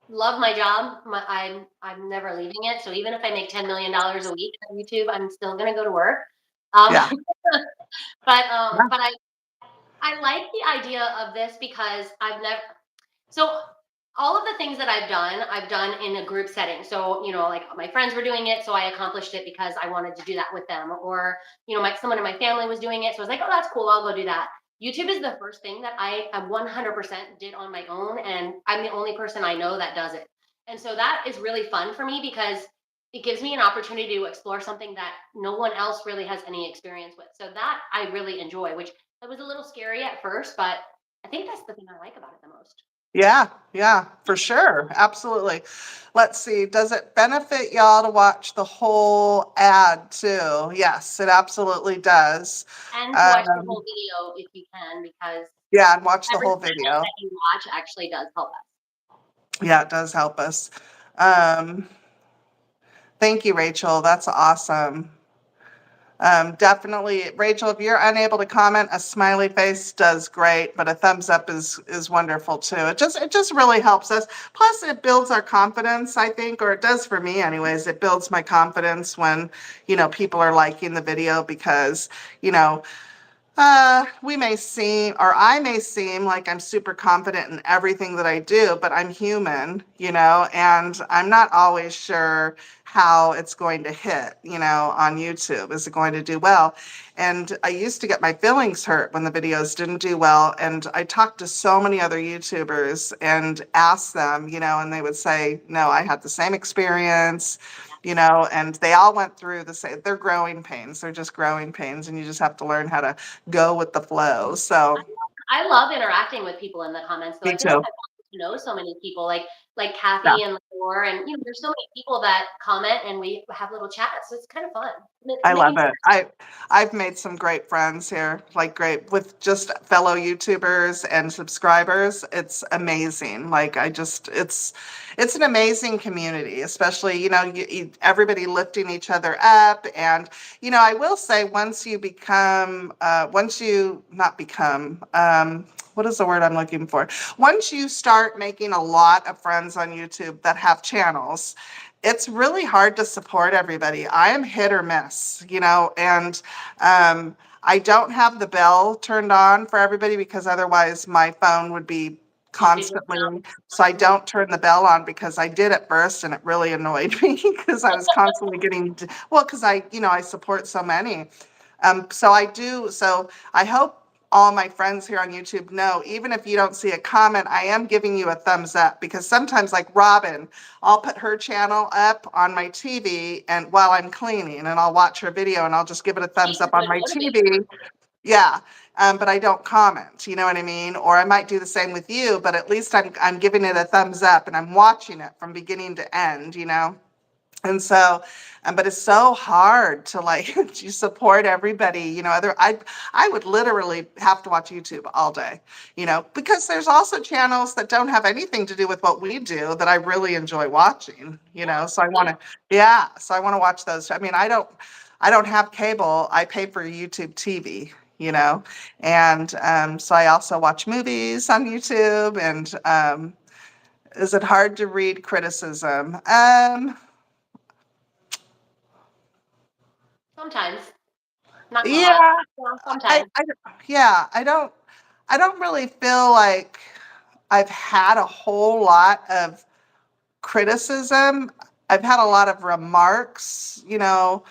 love my job. I'm never leaving it. So even if I make $10 million a week on YouTube, I'm still gonna go to work. Um, Yeah. but I like the idea of this because I've never so all of the things that I've done in a group setting. So, like my friends were doing it, so I accomplished it because I wanted to do that with them. Or, someone in my family was doing it. So I was like, oh, that's cool. I'll go do that. YouTube is the first thing that I 100% did on my own. And I'm the only person I know that does it. And so that is really fun for me because it gives me an opportunity to explore something that no one else really has any experience with. So that I really enjoy, which it was a little scary at first, but I think that's the thing I like about it the most. Yeah, yeah, for sure. Absolutely. Let's see. Does it benefit y'all to watch the whole ad too? Yes, it absolutely does. And to watch the Um, whole video if you can, because yeah, and watch the every whole minute video. that you watch actually does help us. Yeah, it does help us. Um, thank you, Rachel. That's awesome. Definitely, Rachel, if you're unable to comment, a smiley face does great, but a thumbs up is wonderful too. It just really helps us. Plus, it builds our confidence, I think, or it does for me anyways. It builds my confidence when, people are liking the video because, you know, we may seem, or I may seem like I'm super confident in everything that I do, but I'm human, and I'm not always sure how it's going to hit, on YouTube. Is it going to do well? And I used to get my feelings hurt when the videos didn't do well. And I talked to so many other YouTubers and asked them, and they would say, no, I had the same experience, and they all went through the same, they're growing pains. They're just growing pains. And you just have to learn how to go with the flow. So I love interacting with people in the comments, though. me I feel like too. I've gotten to know so many people, like Yeah, Kathy and Laura, and there's so many people that comment and we have little chats. So it's kind of fun. It's I making love it. I've made some great friends here, like great with just fellow YouTubers and subscribers. It's amazing. Like it's an amazing community, especially, everybody lifting each other up. And, I will say once you not become, what is the word I'm looking for? Once you start making a lot of friends on YouTube that have channels, it's really hard to support everybody. I am hit or miss, and I don't have the bell turned on for everybody because otherwise my phone would be popping up. constantly. So I don't turn the bell on because I did at first and it really annoyed me because I was constantly getting, well, because I support so many. So I do. So I hope all my friends here on YouTube know, even if you don't see a comment, I am giving you a thumbs up because sometimes, like Robin, I'll put her channel up on my TV and while I'm cleaning, and I'll watch her video and I'll just give it a thumbs Makes up a on good my TV. motivator. Yeah. But I don't comment, you know what I mean? Or I might do the same with you, but at least I'm giving it a thumbs up and I'm watching it from beginning to end. And so, but it's so hard to like to support everybody, I would literally have to watch YouTube all day, because there's also channels that don't have anything to do with what we do that I really enjoy watching, Yeah. so I want to, yeah, so I want to watch those. I mean, I don't have cable. I pay for YouTube TV, and so I also watch movies on YouTube. And is it hard to read criticism? Sometimes, not gonna lie. Yeah, Yeah, I, sometimes. I, yeah, I don't really feel like I've had a whole lot of criticism. I've had a lot of remarks, well,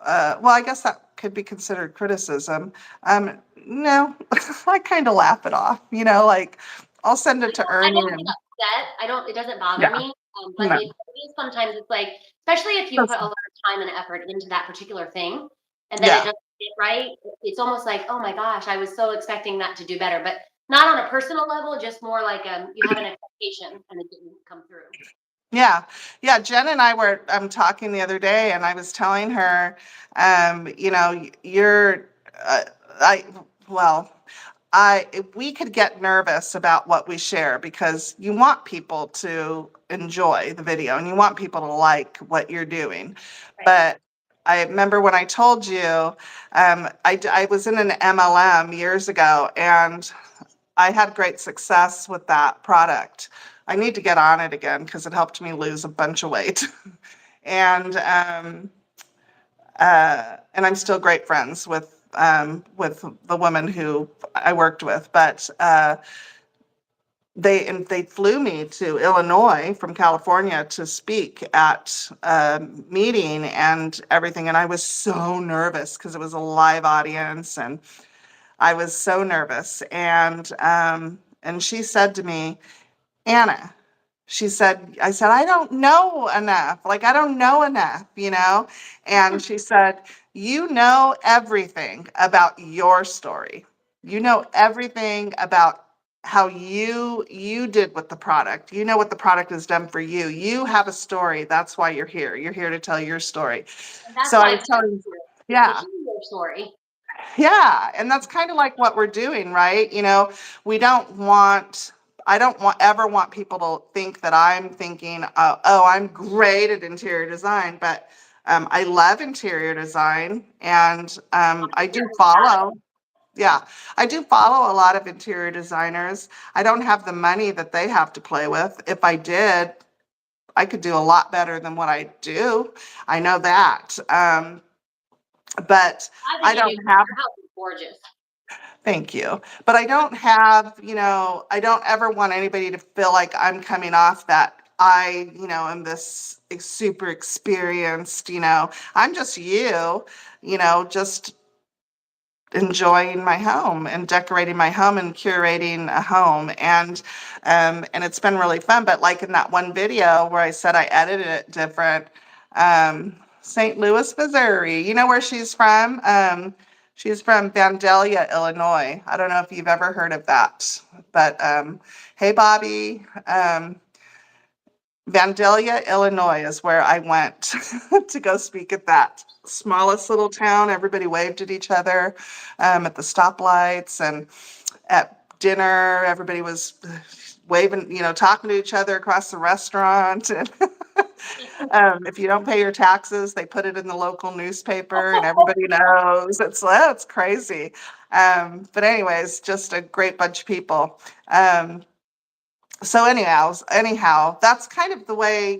I guess that could be considered criticism. No, I kind of laugh it off, like I'll send it to I Ernie don't get and upset. I don't. It doesn't bother yeah, me. But no. it is sometimes. It's like, especially if you put a lot of time and effort into that particular thing, and then it Yeah. doesn't get right. It's almost like, oh my gosh, I was so expecting that to do better, but not on a personal level. Just more like you have an expectation and it didn't come through. Yeah. Yeah. Jen and I were talking the other day, and I was telling her, you're, uh, I, well, if we could get nervous about what we share because you want people to enjoy the video and you want people to like what you're doing. Right. But I remember when I told you, I was in an MLM years ago, and I had great success with that product. I need to get on it again because it helped me lose a bunch of weight. and and I'm still great friends with the woman who I worked with. But they flew me to Illinois from California to speak at a meeting and everything, and I was so nervous because it was a live audience, and I was so nervous. And she said to me, Anna, I said, I don't know enough. Like, I don't know enough. And she said, you know everything about your story. You know everything about how you did with the product. You know what the product has done for you. You have a story. That's why you're here. You're here to tell your story. And that's So I why was telling, is to yeah. hear your story. Yeah, and that's kind of like what we're doing, right? We don't want, I don't want ever want people to think that I'm thinking, oh, I'm great at interior design, but I love interior design, and I do follow, yeah, I do follow a lot of interior designers. I don't have the money that they have to play with. If I did, I could do a lot better than what I do. I know that. But I I think you don't do. have. Your house is gorgeous. Thank you. But I don't have, I don't ever want anybody to feel like I'm coming off that am this super experienced. I'm just just enjoying my home and decorating my home and curating a home. And it's been really fun. But like in that one video where I said I edited it different, St. Louis, Missouri, you know where she's from? She's from Vandalia, Illinois. I don't know if you've ever heard of that, but hey, Bobby. Vandalia, Illinois is where I went to go speak at that smallest little town. Everybody waved at each other at the stoplights, and at dinner, everybody was waving, talking to each other across the restaurant. And if you don't pay your taxes, they put it in the local newspaper, and everybody knows. It's crazy. But anyways, just a great bunch of people. So anyhow, that's kind of the way,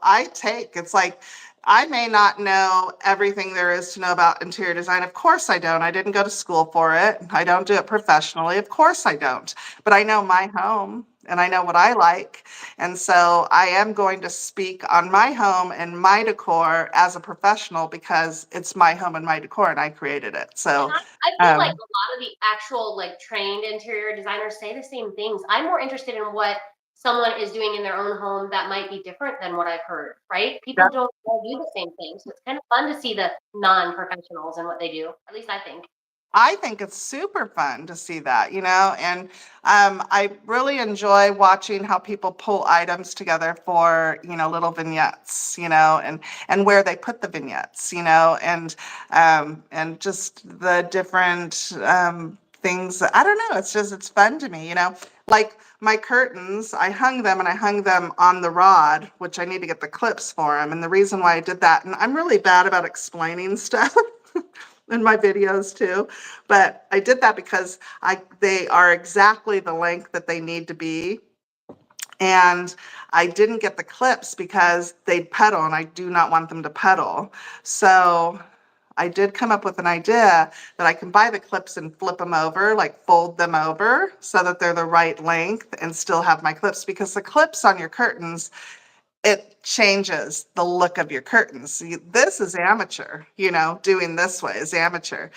I take. It's like I may not know everything there is to know about interior design. Of course I don't. I didn't go to school for it. I don't do it professionally. Of course I don't. But I know my home and I know what I like. And so I am going to speak on my home and my decor as a professional because it's my home and my decor and I created it. And So I feel like um, a lot of the actual like trained interior designers say the same things. I'm more interested in what someone is doing in their own home that might be different than what I've heard, right? People don't all do the same thing. So it's kind of fun to see the non-professionals and what they do. At least I think. I think it's super fun to see that, and I really enjoy watching how people pull items together for, little vignettes, and where they put the vignettes, and just the different things. I don't know. It's fun to me, like my curtains, I hung them and I hung them on the rod, which I need to get the clips for them. And the reason why I did that, and I'm really bad about explaining stuff. In my videos too, but I did that because they are exactly the length that they need to be, and I didn't get the clips because they'd pedal and I do not want them to pedal. So I did come up with an idea that I can buy the clips and flip them over, like fold them over so that they're the right length and still have my clips, because the clips on your curtains, it changes the look of your curtains. This is amateur, doing this way is amateur.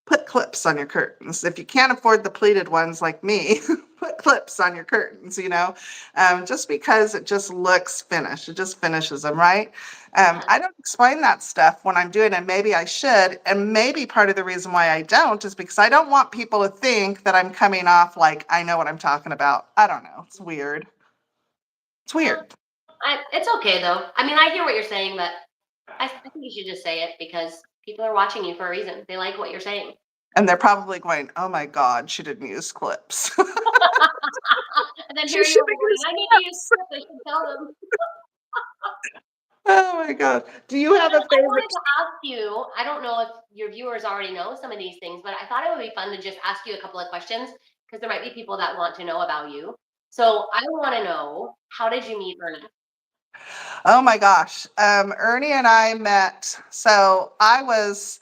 Put clips on your curtains. If you can't afford the pleated ones like me, put clips on your curtains, just because it just looks finished. It just finishes them, right? Yeah. I don't explain that stuff when I'm doing it. Maybe I should. And maybe part of the reason why I don't is because I don't want people to think that I'm coming off like I know what I'm talking about. I don't know. It's weird. It's Well, weird. It's okay though. I mean, I hear what you're saying, but I think you should just say it because people are watching you for a reason. They like what you're saying. And they're probably going, "Oh my god, she didn't use clips." And then She here you should are have going, used I need to use clips. script. I should tell them. Oh my god. Do you have a I wanted favorite? to ask you, I don't know if your viewers already know some of these things, but I thought it would be fun to just ask you a couple of questions because there might be people that want to know about you. So I want to know, how did you meet Ernie? Oh my gosh. Ernie and I met. So I was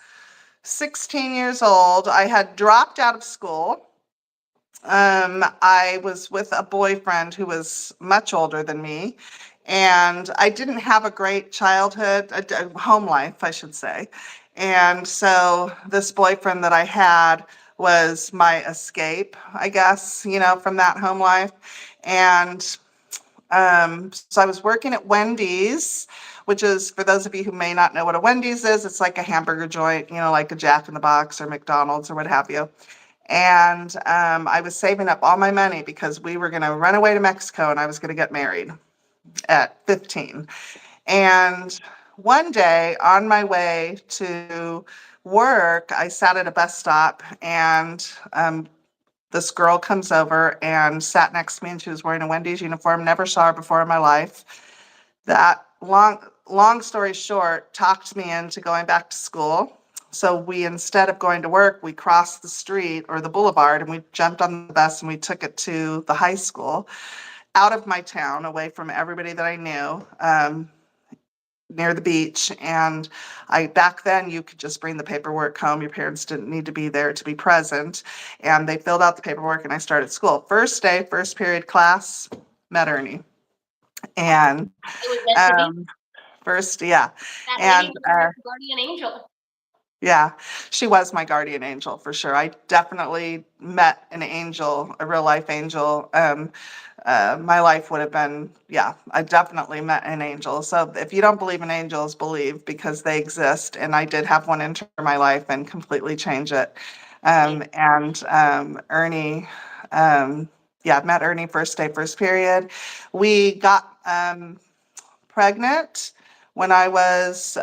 16 years old. I had dropped out of school. I was with a boyfriend who was much older than me, and I didn't have a great childhood, home life, I should say. And so this boyfriend that I had was my escape, I guess, from that home life. And so I was working at Wendy's, which is, for those of you who may not know what a Wendy's is, it's like a hamburger joint, like a Jack in the Box or McDonald's or what have you. And I was saving up all my money because we were going to run away to Mexico and I was going to get married at 15. And one day on my way to work, I sat at a bus stop and this girl comes over and sat next to me and she was wearing a Wendy's uniform. Never saw her before in my life. That long story short, talked me into going back to school. So we, instead of going to work, we crossed the street or the boulevard and we jumped on the bus and we took it to the high school out of my town, away from everybody that I knew, near the beach. And back then you could just bring the paperwork home. Your parents didn't need to be there to be present. And they filled out the paperwork and I started school. First day, first period class, met Ernie. And It was meant to be. um, first, yeah. That lady And was your guardian angel. yeah, she was my guardian angel for sure. I definitely met an angel, a real life angel. My life would have been, yeah, I definitely met an angel. So if you don't believe in angels, believe, because they exist. And I did have one enter my life and completely change it. And Ernie, yeah, I met Ernie first day, first period. We got pregnant when I was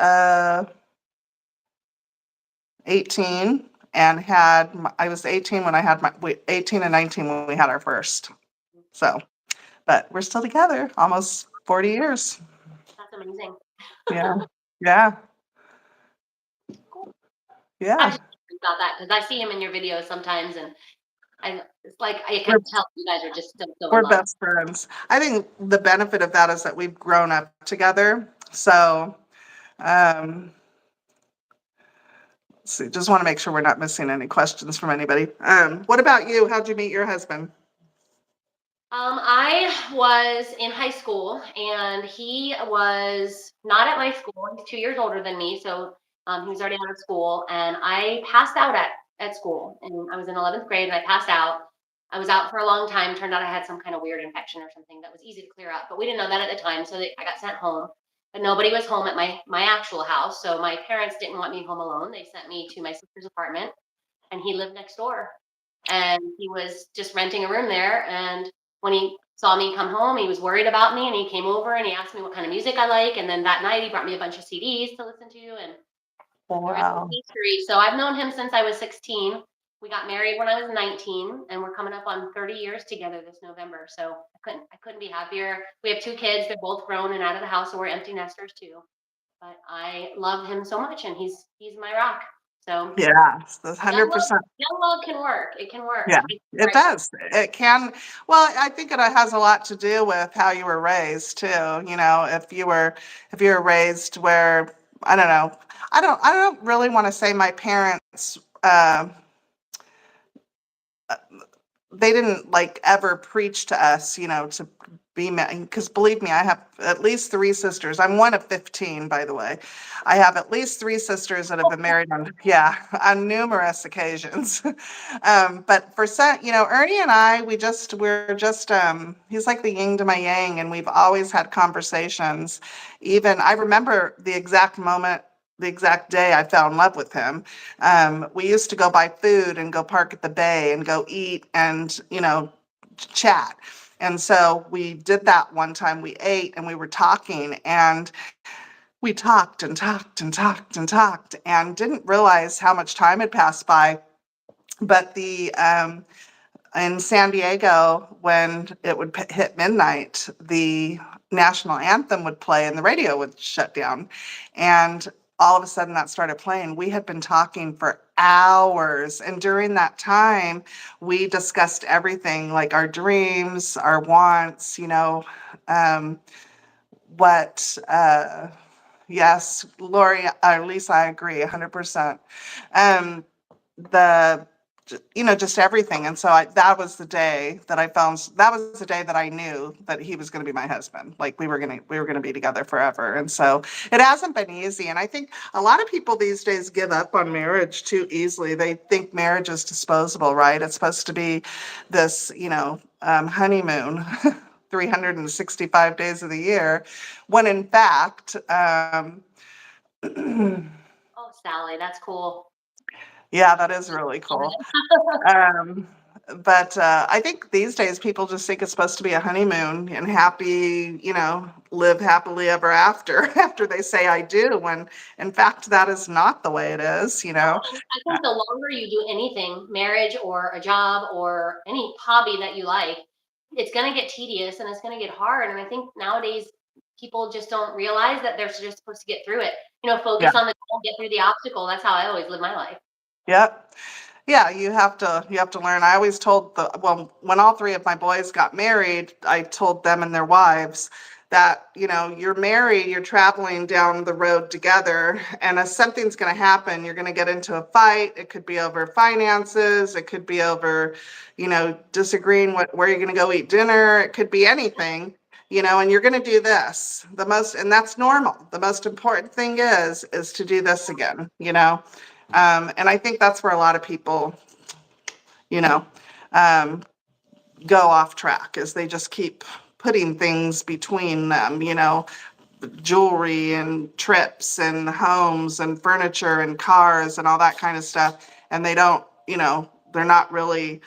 18 and I was 18 when I had 18 and 19 when we had our first. So, but we're still together almost 40 years. That's amazing. Yeah. Yeah. Cool. I was Yeah. just thinking about that because I see him in your videos sometimes, and it's like I can We're, tell you guys are just so in we're love. best friends. I think the benefit of that is that we've grown up together. So, um, let's see, just want to make sure we're not missing any questions from anybody. What about you? How'd you meet your husband? I was in high school, and he was not at my school. He's 2 years older than me, so he was already out of school. And I passed out at school, and I was in 11th grade, and I passed out. I was out for a long time. Turned out I had some kind of weird infection or something that was easy to clear up, but we didn't know that at the time, so I got sent home. But nobody was home at my actual house, so my parents didn't want me home alone. They sent me to my sister's apartment, and he lived next door, and he was just renting a room there. And when he saw me come home, he was worried about me, and he came over and he asked me what kind of music I like. And then that night he brought me a bunch of CDs to listen to, and the rest is Wow. history. So I've known him since I was 16. We got married when I was 19, and we're coming up on 30 years together this November. So I couldn't be happier. We have 2 kids. They're both grown and out of the house, so we're empty nesters too. But I love him so much, and he's my rock. So Yeah, that's young love, 100%. young love can work. It can work. Yeah, It's it right. does. It can. Well, I think it has a lot to do with how you were raised too. If you were raised where, I don't know, I don't really want to say my parents, they didn't like ever preach to us, to be married. Because believe me, I have at least 3 sisters. I'm one of 15, by the way. I have at least 3 sisters that have been married on, yeah, on numerous occasions. But for some, Ernie and I, he's like the yin to my yang, and we've always had conversations. Even I remember the exact moment, the exact day I fell in love with him. We used to go buy food and go park at the bay and go eat and, chat. And so we did that one time. We ate and we were talking, and we talked and talked and talked and talked and didn't realize how much time had passed by. But the in San Diego, when it would hit midnight, the national anthem would play and the radio would shut down. And all of a sudden that started playing. We had been talking for hours. And during that time, we discussed everything, like our dreams, our wants, um, what, yes, Lori, Lisa, I agree 100%. Um, the just everything. And so that was the day that I found, that was the day that I knew that he was going to be my husband. Like we were going to be together forever. And so it hasn't been easy. And I think a lot of people these days give up on marriage too easily. They think marriage is disposable, right? It's supposed to be this, honeymoon 365 days of the year, when in fact, Oh, Sally, that's cool. yeah, that is really cool. Um, but I think these days people just think it's supposed to be a honeymoon and happy, live happily ever after after they say I do, when in fact that is not the way it is. I think the longer you do anything, marriage or a job or any hobby that you like, it's going to get tedious and it's going to get hard. And I think nowadays people just don't realize that they're just supposed to get through it. Yeah. Focus on the goal, get through the obstacle. That's how I always live my life. Yep. Yeah, you have to learn. I always told when all three of my boys got married, I told them and their wives that, you're married, you're traveling down the road together, and if something's going to happen, you're going to get into a fight. It could be over finances, it could be over, disagreeing where you're going to go eat dinner, it could be anything. And you're going to do this. And that's normal. The most important thing is to do this again. And I think that's where a lot of people, you know, um, go off track, is they just keep putting things between them, jewelry and trips and homes and furniture and cars and all that kind of stuff. And they don't, they're not really,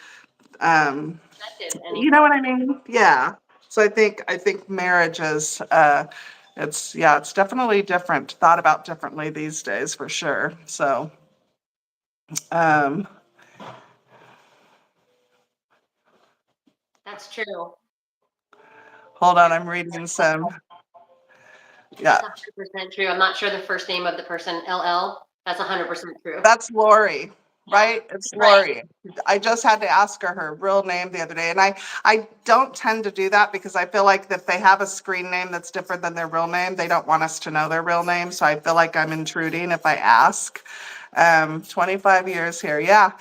um, Effective you know anymore. what I mean? Yeah. So I think marriage is, it's definitely different, thought about differently these days for sure. So, um, That's true. hold on, I'm reading some. Yeah, That's 100% true. I'm not sure the first name of the person, LL. That's 100% true. that's Lori, Yeah. right? It's Right. Lori. I just had to ask her real name the other day, and I don't tend to do that because I feel like if they have a screen name that's different than their real name, they don't want us to know their real name. So I feel like I'm intruding if I ask. 25 years here, yeah.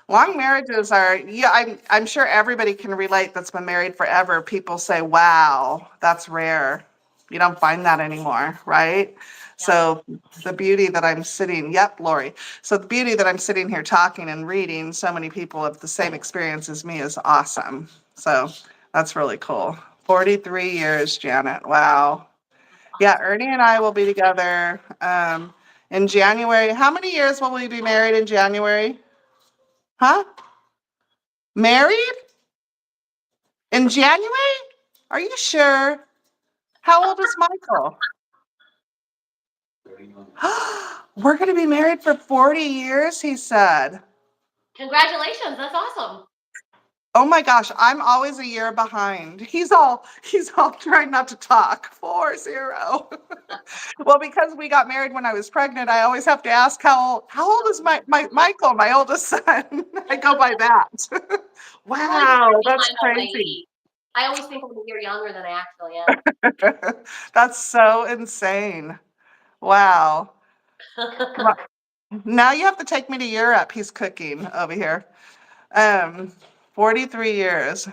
Long marriages are, yeah. I'm sure everybody can relate that's been married forever. People say, "Wow, that's rare. You don't find that anymore, right?" Yeah. So the beauty that I'm sitting, yep, Lori. So the beauty that I'm sitting here talking and reading, so many people have the same experience as me, is awesome. So that's really cool. 43 years, Janet. Wow. Yeah, Awesome. Ernie and I will be together in January. How many years will we be married in January? Huh? Married in January? Are you sure? How old is Michael? We're going to be married for 40 years, he said. Congratulations. That's awesome. Oh my gosh, I'm always a year behind. He's all trying not to talk. 40. Well, because we got married when I was pregnant, I always have to ask how old is my Michael, my oldest son? I go by that. I'm always a year Wow, that's behind on my crazy. age. I always think I'm a year younger than I actually am. That's so insane. Wow. Come on. Now you have to take me to Europe. He's cooking over here. Um, 43 years,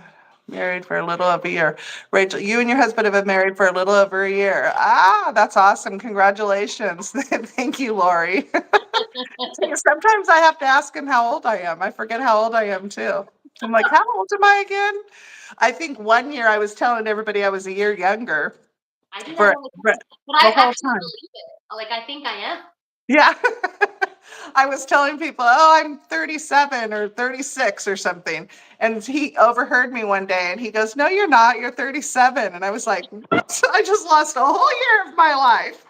married for a little over a year. Rachel, you and your husband have been married for a little over a year. Ah, that's awesome. Congratulations. Thank you, Lori. See, sometimes I have to ask him how old I am. I forget how old I am too. I'm like, how old am I again? I think one year I was telling everybody I was a year younger I do that for all the for time, but I the whole actually time. believe it. Like, I think I am. Yeah. I was telling people, oh, I'm 37 or 36 or something. And he overheard me one day and he goes, no, you're not. You're 37. And I was like, what? I just lost a whole year of my life.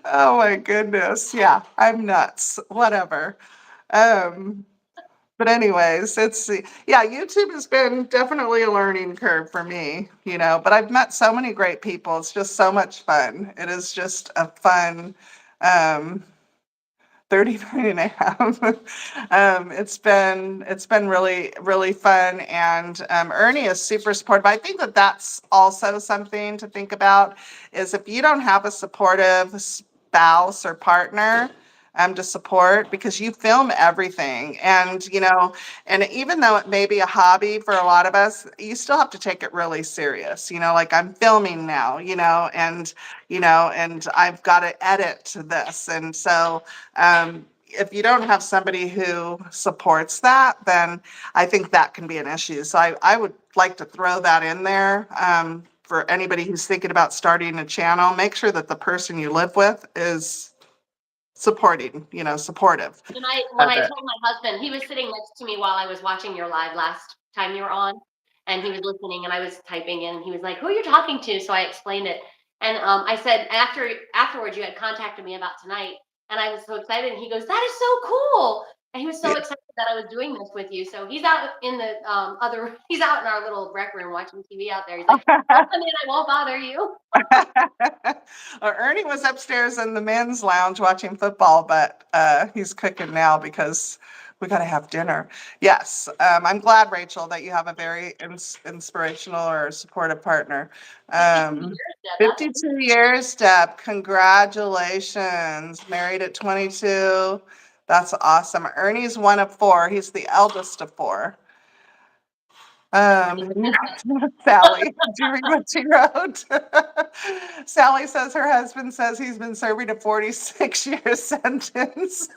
Oh my goodness. Yeah, I'm nuts. Whatever. Um, but anyways, yeah, YouTube has been definitely a learning curve for me, but I've met so many great people. It's just so much fun. It is just a fun, um, 39 and a half. It's been really, really fun. And Ernie is super supportive. I think that that's also something to think about is if you don't have a supportive spouse or partner, to support because you film everything and even though it may be a hobby for a lot of us, you still have to take it really serious, like I'm filming now, and I've got to edit this. And so if you don't have somebody who supports that, then I think that can be an issue. So I would like to throw that in there for anybody who's thinking about starting a channel. Make sure that the person you live with is supportive When of I it. told my husband, he was sitting next to me while I was watching your live last time you were on, and he was listening, and I was typing in, and he was like, "Who are you talking to?" So I explained it, and I said, afterwards, you had contacted me about tonight, and I was so excited. And he goes, "That is so cool!" And he was so excited that I was doing this with you. So he's out in the he's out in our little rec room watching TV out there. He's like, "I'll come in. I won't bother you." Ernie was upstairs in the men's lounge watching football, but he's cooking now because we got to have dinner. Yes, I'm glad, Rachel, that you have a very inspirational or supportive partner. 52 Um, years, Deb. That's 52 years, Deb. Congratulations. Married at 22. That's awesome. Ernie's one of four. He's the eldest of four. Um, Sally, did you read what she wrote? Sally says her husband says he's been serving a 46-year sentence.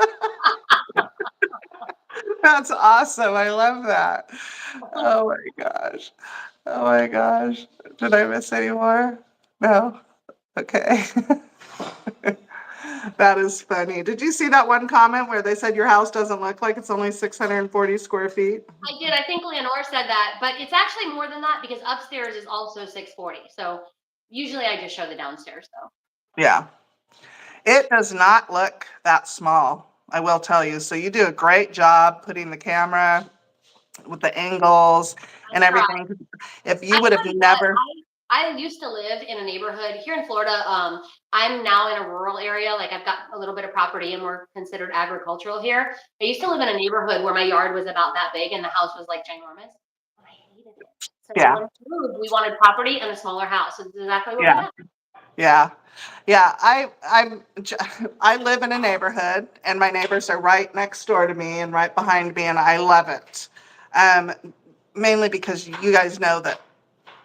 That's awesome. I love that. Oh my gosh. Oh my gosh. Did I miss any more? No? Okay. That is funny. Did you see that one comment where they said your house doesn't look like it's only 640 square feet? I did. I think Leonore said that, but it's actually more than that because upstairs is also 640. So usually I just show the downstairs though. Yeah. It does not look that small, I will tell you. So you do a great job putting the camera with the angles I and try. everything. If I you would have tell you what, never, I used to live in a neighborhood here in Florida. I'm now in a rural area. Like I've got a little bit of property and we're considered agricultural here. I used to live in a neighborhood where my yard was about that big and the house was like ginormous. And I hated it. So yeah, when we moved, we wanted property and a smaller house. So this is exactly what we yeah, have. yeah, yeah. I live in a neighborhood and my neighbors are right next door to me and right behind me and I love it. Um, Mainly because you guys know that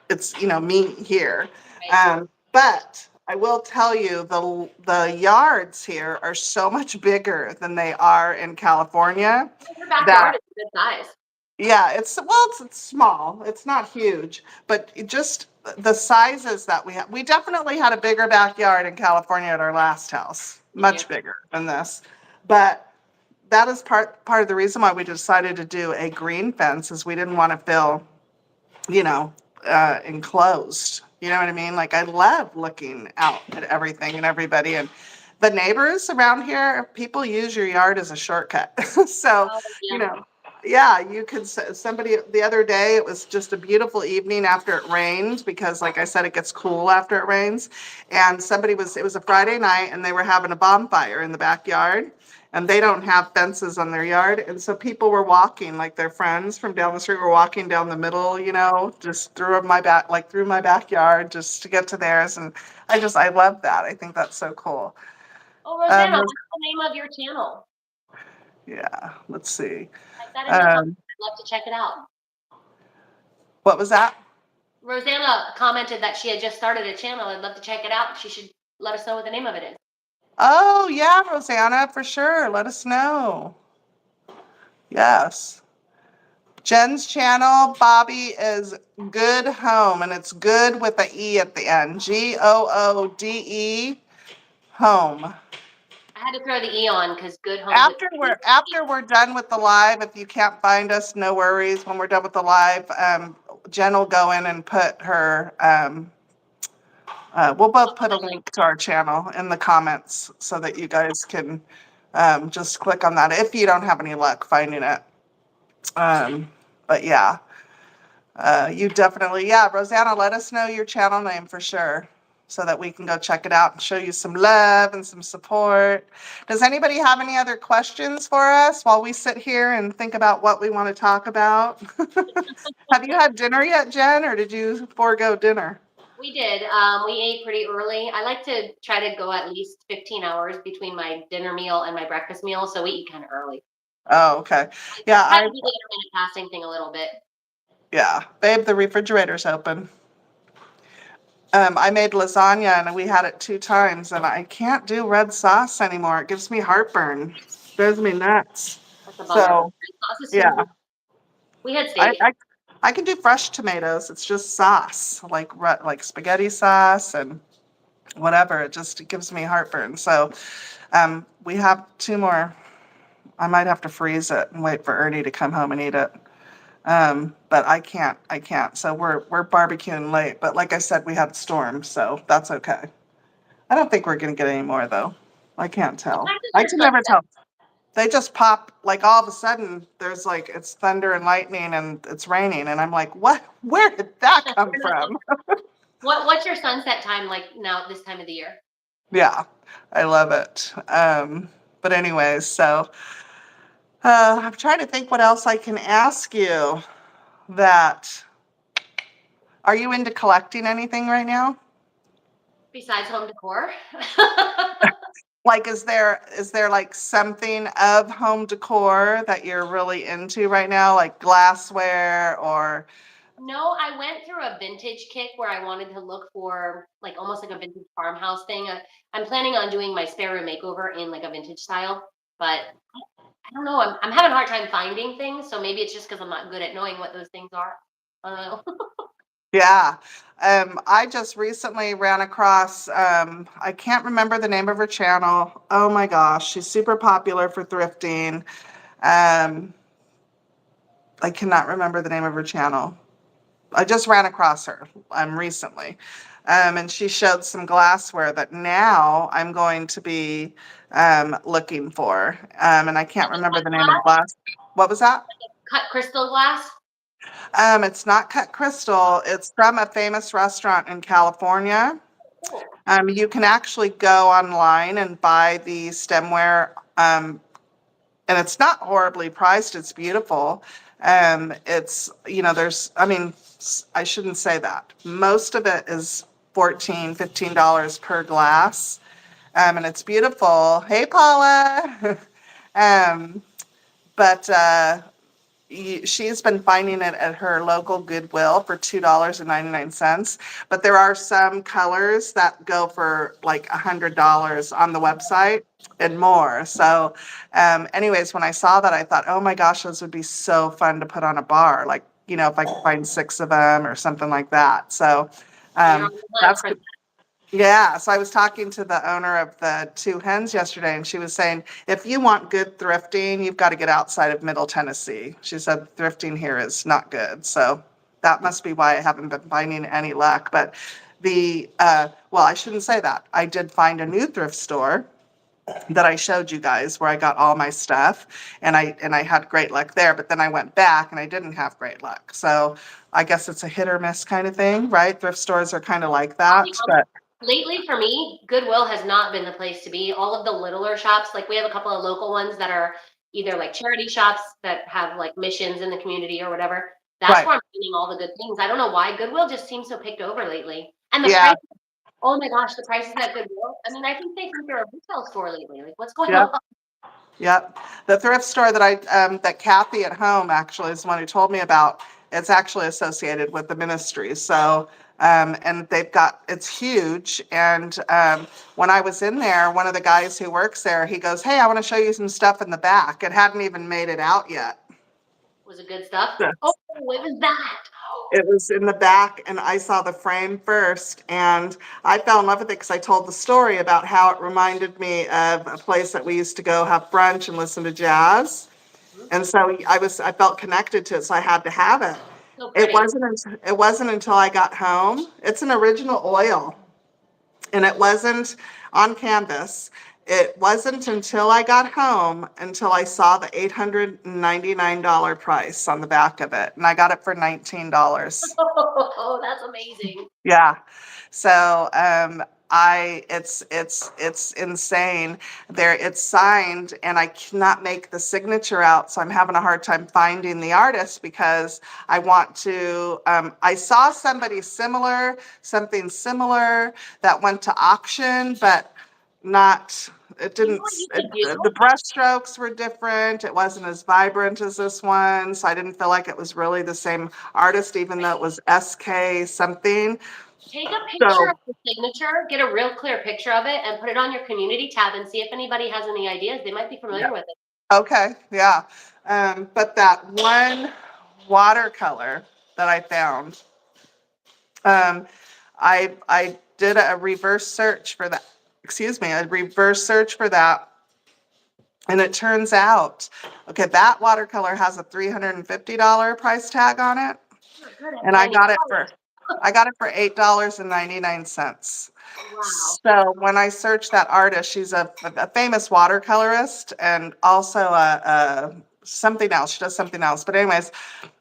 it's me here. Right. But I will tell you the yards here are so much bigger than they are in California. Your backyard That is a good size. yeah, it's small. It's not huge, but just the sizes that we have. We definitely had a bigger backyard in California at our last house, Did you? much bigger than this. But that is part of the reason why we decided to do a green fence is we didn't want to feel you know, enclosed. You know what I mean? Like I love looking out at everything and everybody and the neighbors around here, people use your yard as a shortcut. So, Oh, you yeah. know, yeah, you could somebody the other day, it was just a beautiful evening after it rained because like I said, it gets cool after it rains. And it was a Friday night and they were having a bonfire in the backyard and they don't have fences on their yard. And so people were walking, like their friends from down the street were walking down the middle, just through my backyard just to get to theirs. And I love that. I think that's so cool. Oh, Um, Rosanna, Ros- what's the name of your channel? yeah, let's see. Type that in the comments. Um, I'd love to check it out. what was that? Rosanna commented that she had just started a channel. I'd love to check it out. She should let us know what the name of it is. Oh, yeah, Rosanna, for sure. Let us know. Yes. Jen's channel, Bobby is Good Home, and it's good with a E at the end. GOODE Home. I had to throw the E on because good homes with After we're done with the live, if you can't find us, no worries. When we're done with the live, Jen will go in and put her. We'll both put a link to our channel in the comments so that you guys can just click on that if you don't have any luck finding it. But yeah, you definitely, yeah, Rosanna, let us know your channel name for sure so that we can go check it out and show you some love and some support. Does anybody have any other questions for us while we sit here and think about what we want to talk about? Have you had dinner yet, Jen, or did you forego dinner? We did. We ate pretty early. I like to try to go at least 15 hours between my dinner meal and my breakfast meal, so we eat kind of early. Oh, okay. I Yeah, try to do the intermittent fasting thing a little bit. yeah, babe, the refrigerator's open. I made lasagna and we had it 2 times, and I can't do red sauce anymore. It gives me heartburn. Drives me nuts. That's a bummer. So Sauce is yeah, super. We had I, steak. I I can do fresh tomatoes. It's just sauce, like spaghetti sauce and whatever. It gives me heartburn. So we have 2 more. I might have to freeze it and wait for Ernie to come home and eat it. But I can't. I can't. So we're barbecuing late. But like I said, we had storms, so that's okay. I don't think we're gonna get any more though. I can't What tell. time does I your can sun never set? tell. They just pop like all of a sudden. There's like it's thunder and lightning and it's raining, and I'm like, what? Where did that come from? What's your sunset time like now this time of the year? Yeah, I love it. But anyways, so I'm trying to think what else I can ask you. That are you into collecting anything right now? Besides home decor? Like, is there like something of home decor that you're really into right now, like glassware or No, I went through a vintage kick where I wanted to look for like almost like a vintage farmhouse thing. I'm planning on doing my spare room makeover in like a vintage style, but I don't know. I'm having a hard time finding things, so maybe it's just because I'm not good at knowing what those things are. I don't know. yeah. I just recently ran across, I can't remember the name of her channel. Oh my gosh, she's super popular for thrifting. Um, I cannot remember the name of her channel. I just ran across her recently. And she showed some glassware that now I'm going to be looking for. And I can't remember Cut the name of the glass, glass. What was that? cut crystal glass. It's not cut crystal. It's from a famous restaurant in California. Cool. You can actually go online and buy the stemware, and it's not horribly priced. It's beautiful. There's, I mean, I shouldn't say that. Most of it is $14, $15 per glass, and it's beautiful. Hey, Paula. um, but she's been finding it at her local Goodwill for $2.99. But there are some colors that go for like $100 on the website and more. So, anyways, when I saw that, I thought, oh my gosh, those would be so fun to put on a bar. Like, if I could find 6 of them or something like that. So, So you're on um, the hunt that's for. yeah, so I was talking to the owner of the 2 hens yesterday, and she was saying, if you want good thrifting, you've got to get outside of Middle Tennessee. She said thrifting here is not good. So that must be why I haven't been finding any luck. But well, I shouldn't say that. I did find a new thrift store that I showed you guys where I got all my stuff, and I had great luck there, but then I went back and I didn't have great luck. So I guess it's a hit or miss kind of thing, right? Thrift stores are kind of like I'll be that, honest. but Lately, for me, Goodwill has not been the place to be. All of the littler shops, like we have a couple of local ones that are either like charity shops that have like missions in the community or whatever. That's right. where I'm finding all the good things. I don't know why Goodwill just seems so picked over lately. And the Yeah, price, oh my gosh, the prices at Goodwill. I mean, I think they think they're a retail store lately. Like, what's going yep, on? yep. The thrift store that Kathy at home actually is the one who told me about, it's actually associated with the ministry. So, and it's huge. And when I was in there, one of the guys who works there, he goes, "Hey, I want to show you some stuff in the back." It hadn't even made it out yet. Was it good stuff? Yeah. Oh, it was that. It was in the back, and I saw the frame first, and I fell in love with it because I told the story about how it reminded me of a place that we used to go have brunch and listen to jazz. Mhm. And so I felt connected to it, so I had to have it. So pretty. It wasn't until I got home. It's an original oil, and it wasn't on canvas. It wasn't until I got home until I saw the $899 price on the back of it, and I got it for $19. Oh, that's amazing. Yeah. So it's insane. There it's signed, and I cannot make the signature out, so I'm having a hard time finding the artist because I want to I saw something similar that went to auction, but not it You know didn't what you it, could do? the brush strokes were different. It wasn't as vibrant as this one, so I didn't feel like it was really the same artist, even though it was SK something. Take a picture of So, the signature, get a real clear picture of it, and put it on your community tab and see if anybody has any ideas. They might be yeah. familiar with it. Okay, yeah. But that one watercolor that I found, um, I did a reverse search for that. Excuse me, a reverse search for that, and it turns out, okay, that watercolor has a $350 price tag on it, You're good at and finding I got it for $8.99. Wow. So when I searched that artist, she's a famous watercolorist and also a something else. She does something else. But anyways,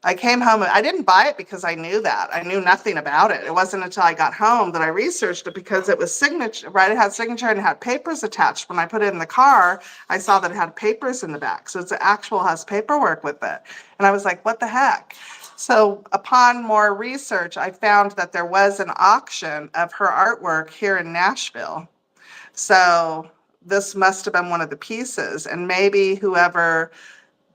I came home and I didn't buy it because I knew that. I knew nothing about it. It wasn't until I got home that I researched it because it was signature, right? It had signature and it had papers attached. When I put it in the car, I saw that it had papers in the back. So it's actual has paperwork with it. And I was like, what the heck? So upon more research, I found that there was an auction of her artwork here in Nashville. So this must have been one of the pieces, and maybe whoever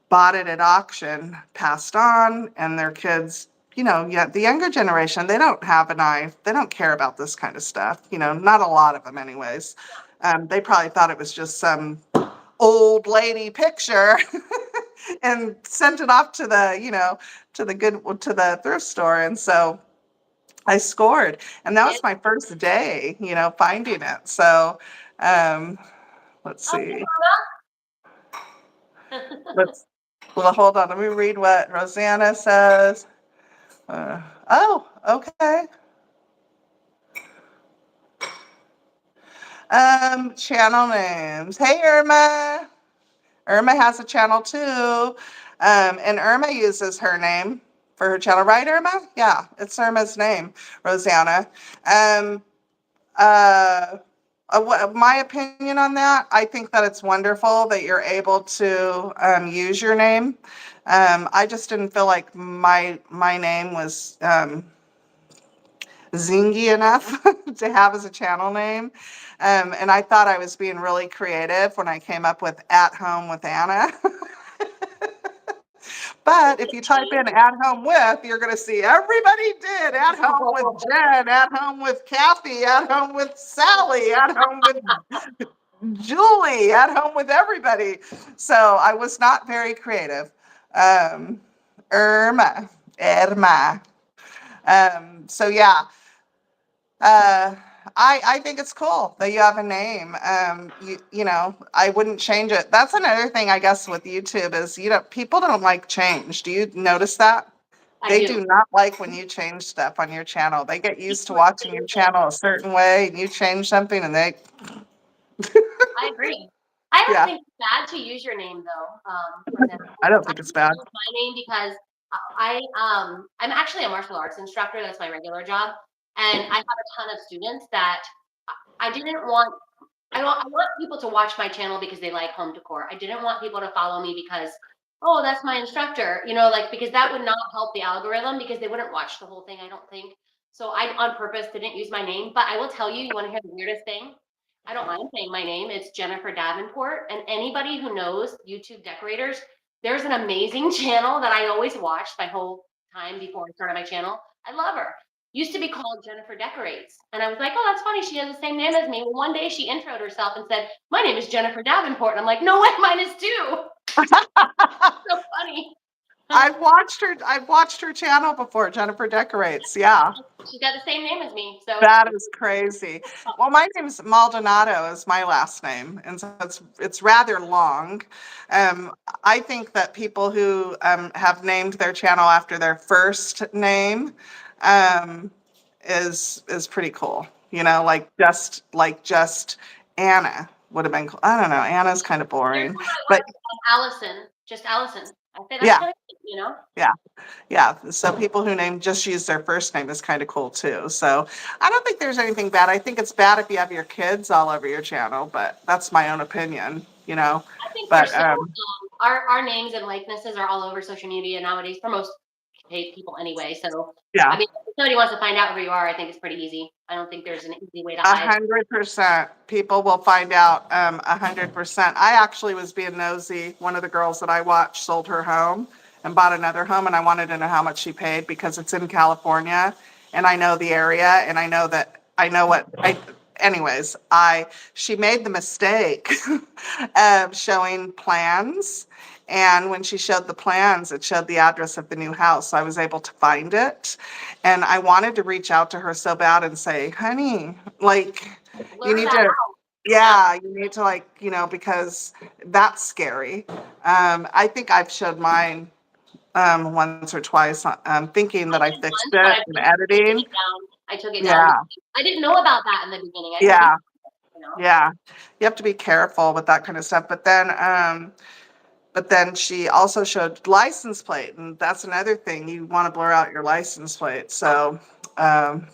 bought it at auction passed on, and their kids, yeah, the younger generation, they don't have an eye, they don't care about this kind of stuff, not a lot of them anyways. They probably thought it was just some old lady picture and sent it off to to the thrift store. And so I scored, and that Yeah. was my first day, finding it. So um, let's Okay, see. Mama. Let's well, hold on. Let me read what Rosanna says. Oh, okay. Channel names. Hey, Irma. Irma has a channel too. And Irma uses her name for her channel, right, Irma? Yeah, it's Irma's name, Rosanna. Um, uh, my opinion on that, I think that it's wonderful that you're able to use your name. I just didn't feel like my name was zingy enough to have as a channel name. And I thought I was being really creative when I came up with At Home with Anna. But if you type in At Home With, you're going to see everybody did At Home with Jen, At Home with Kathy, At Home with Sally, At Home with Julie, At Home with everybody. So I was not very creative. Um, Irma. So yeah, uh, I think it's cool that you have a name. I wouldn't change it. That's another thing, I guess, with YouTube is, people don't like change. Do you notice that? I They do. do not like when you change stuff on your channel. They get used to People are watching your amazing. channel a certain way, and you change something, and they, I agree. I don't yeah, think it's bad to use your name though, Rosanna. I don't I think it's usually bad. use my name because I'm actually a martial arts instructor. That's my regular job, and I have a ton of students that I didn't want. I want people to watch my channel because they like home decor. I didn't want people to follow me because, oh, that's my instructor, like because that would not help the algorithm because they wouldn't watch the whole thing, I don't think. So I on purpose didn't use my name, but I will tell you, you want to hear the weirdest thing? I don't mind saying my name. It's Jennifer Davenport. And anybody who knows YouTube decorators, there's an amazing channel that I always watched my whole time before I started my channel. I love her. Used to be called Jennifer Decorates. And I was like, oh, that's funny. She has the same name as me. Well, one day she introed herself and said, my name is Jennifer Davenport. And I'm like, no way, mine is too. So funny. I've watched her channel before, Jennifer Decorates. Yeah. She's got the same name as me, so That is crazy. Well, my name's Maldonado is my last name, and so it's rather long. Um, I think that people who have named their channel after their first name um, is pretty cool. You know, like just Anna would have been cool. I don't know. Anna's kind of there's boring, one at but work, Allison, just Allison. I say that's yeah, kind of cute. yeah. Yeah, so people who name just use their first name is kind of cool too. So I don't think there's anything bad. I think it's bad if you have your kids all over your channel, but that's my own opinion, you know. I think they're But so our names and likenesses are all over social media nowadays for most people anyway. So I yeah, mean, if somebody wants to find out who you are, I think it's pretty easy. I don't think there's an easy way to a hide. 100%. People will find out 100%. I actually was being nosy. One of the girls that I watched sold her home and bought another home, and I wanted to know how much she paid because it's in California, and I know the area, and I know that I know what I. Anyways, I she made the mistake of showing plans. And when she showed the plans, it showed the address of the new house. So I was able to find it. And I wanted to reach out to her so bad and say, honey, like, you Blur need that to, out. Yeah. yeah, you need to, like, because that's scary. I think I've showed mine once or twice, thinking I that I did fixed once, but it I've in since taken editing. it down. I took it down Yeah, because I didn't know about that in the beginning. I didn't think, yeah, you know. yeah. You have to be careful with that kind of stuff. But then she also showed license plate, and that's another thing. You want to blur out your license plate. So, um,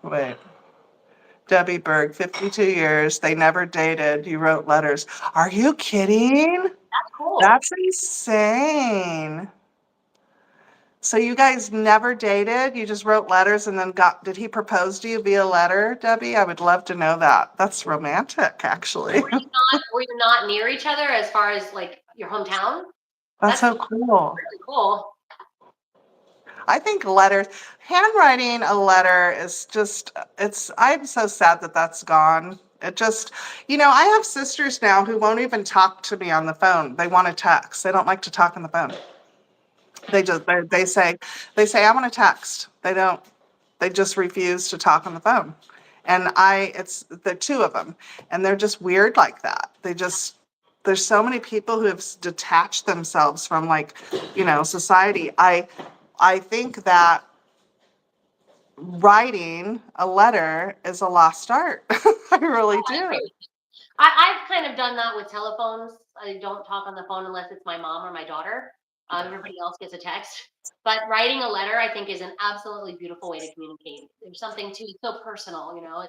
wait. Debbie Berg, 52 years. They never dated. You wrote letters. Are you kidding? That's cool. That's insane. So you guys never dated? You just wrote letters and then did he propose to you via letter, Debbie? I would love to know that. That's romantic, actually. Were you not near each other as far as like your hometown? That's That's so cool. really cool. I think letters, handwriting a letter is just, I'm so sad that that's gone. It just, I have sisters now who won't even talk to me on the phone. They want to text. They don't like to talk on the phone. They say, I want to text. They just refuse to talk on the phone. And it's the two of them. And they're just weird like that. There's so many people who have detached themselves from like, society. I think that writing a letter is a lost art. I really I agree do. with you. I've kind of done that with telephones. I don't talk on the phone unless it's my mom or my daughter. Everybody else gets a text. But writing a letter, I think, is an absolutely beautiful way to communicate. There's something to it's so personal, you know.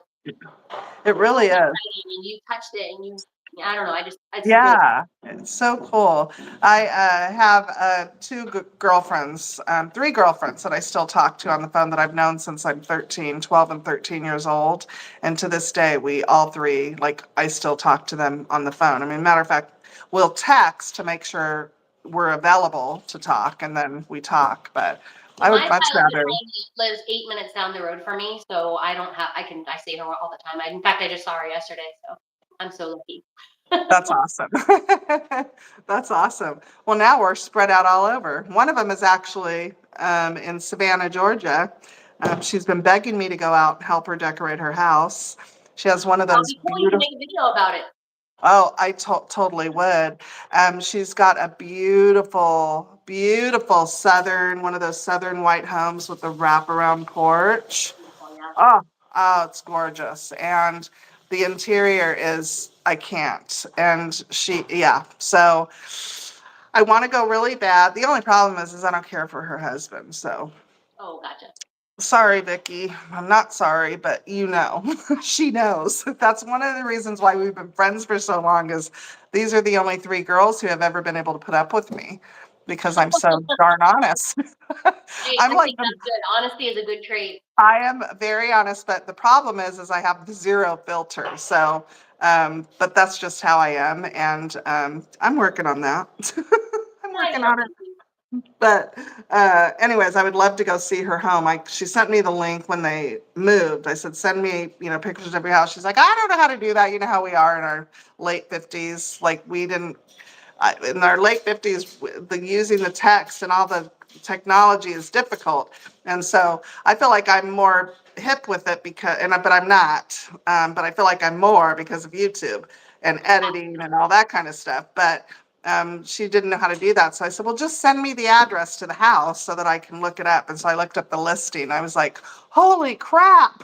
It It's really your is. handwriting and you touched it and I don't know. It's really Yeah, it's so cool. I have girlfriends, three girlfriends that I still talk to on the phone that I've known since I'm 13, 12, and 13 years old. And to this day, we all three, like, I still talk to them on the phone. I mean, matter of fact, we'll text to make sure we're available to talk, and then we talk. But well, I my would much childhood rather. friend lives 8 minutes down the road from me, so I see her all the time. In fact, I just saw her yesterday, so I'm so lucky. That's awesome. That's awesome. Well, now we're spread out all over. One of them is actually in Savannah, Georgia. She's been begging me to go out and help her decorate her house. She has one of That'll those be cool. You can beautiful, make a video about it. oh, I totally would. She's got a beautiful, beautiful one of those southern white homes with the wraparound porch. Beautiful, yeah. Oh, it's gorgeous. And the interior is, I can't. And yeah. So I want to go really bad. The only problem is I don't care for her husband. So Oh, gotcha. sorry, Vicky. I'm not sorry, but she knows. That's one of the reasons why we've been friends for so long is these are the only three girls who have ever been able to put up with me because I'm so darn honest. Hey, I'm I like think that's good. Honesty is a good trait. I am very honest, but the problem is I have zero filter. So, but that's just how I am, and I'm working on that. I'm Yeah, you working don't on it. need to. But anyways, I would love to go see her home. She sent me the link when they moved. I said, send me, pictures of your house. She's like, I don't know how to do that. You know how we are in our late 50s. Like in our late 50s, the using the text and all the technology is difficult. And so I feel like I'm more hip with it because, but I'm not. But I feel like I'm more because of YouTube and editing and all that kind of stuff. But she didn't know how to do that. So I said, well, just send me the address to the house so that I can look it up. And so I looked up the listing. I was like, holy crap.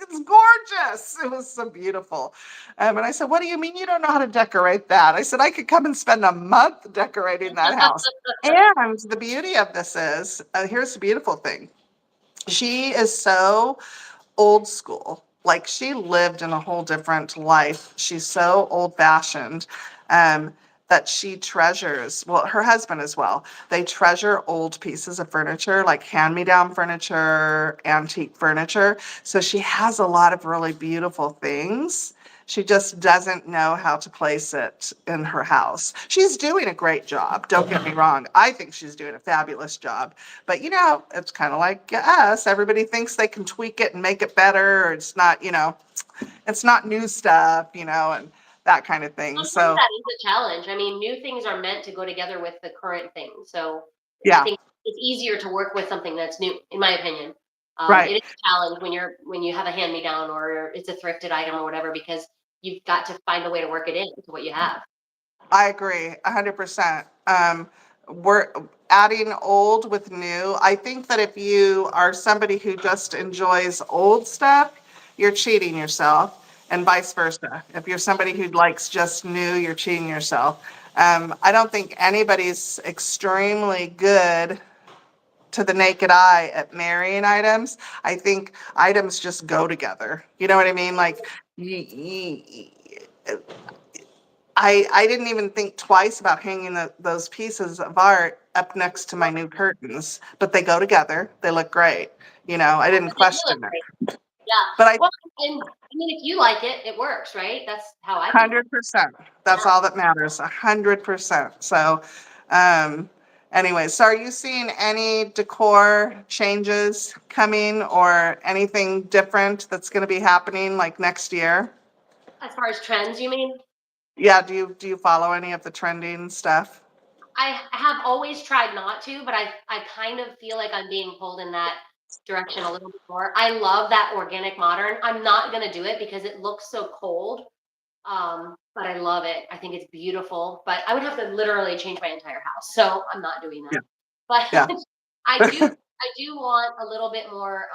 It's gorgeous. It was so beautiful. And I said, what do you mean you don't know how to decorate that? I said, I could come and spend a month decorating that house. And the beauty of this is, here's the beautiful thing. She is so old school. Like she lived in a whole different life. She's so old fashioned that she treasures, well, her husband as well. They treasure old pieces of furniture, like hand me down furniture, antique furniture. So she has a lot of really beautiful things. She just doesn't know how to place it in her house. She's doing a great job. Don't get me wrong. I think she's doing a fabulous job. But it's kind of like us. Everybody thinks they can tweak it and make it better. Or it's not new stuff, and that kind of thing. Sometimes So that is a challenge. I mean, new things are meant to go together with the current thing. So I yeah, think it's easier to work with something that's new, in my opinion. right. It is a challenge when you have a hand me down or it's a thrifted item or whatever because you've got to find a way to work it into what you have. I agree 100%. We're adding old with new. I think that if you are somebody who just enjoys old stuff, you're cheating yourself, and vice versa. If you're somebody who likes just new, you're cheating yourself. I don't think anybody's extremely good to the naked eye at marrying items. I think items just go together. You know what I mean? Like, I didn't even think twice about hanging those pieces of art up next to my new curtains, but they go together. They look great. I didn't They do look question great. it. Yeah. But I Well, and I mean, if you like it, it works, right? That's how I feel. 100%. That's Yeah. all that matters. 100%. So, um, anyway, so are you seeing any decor changes coming or anything different that's going to be happening like next year? As far as trends, you mean? Yeah. Do you follow any of the trending stuff? I have always tried not to, but I kind of feel like I'm being pulled in that direction a little bit more. I love that organic modern. I'm not gonna do it because it looks so cold. But I love it. I think it's beautiful. But I would have to literally change my entire house. So I'm not doing that. Yeah. But Yeah. I do want a little bit more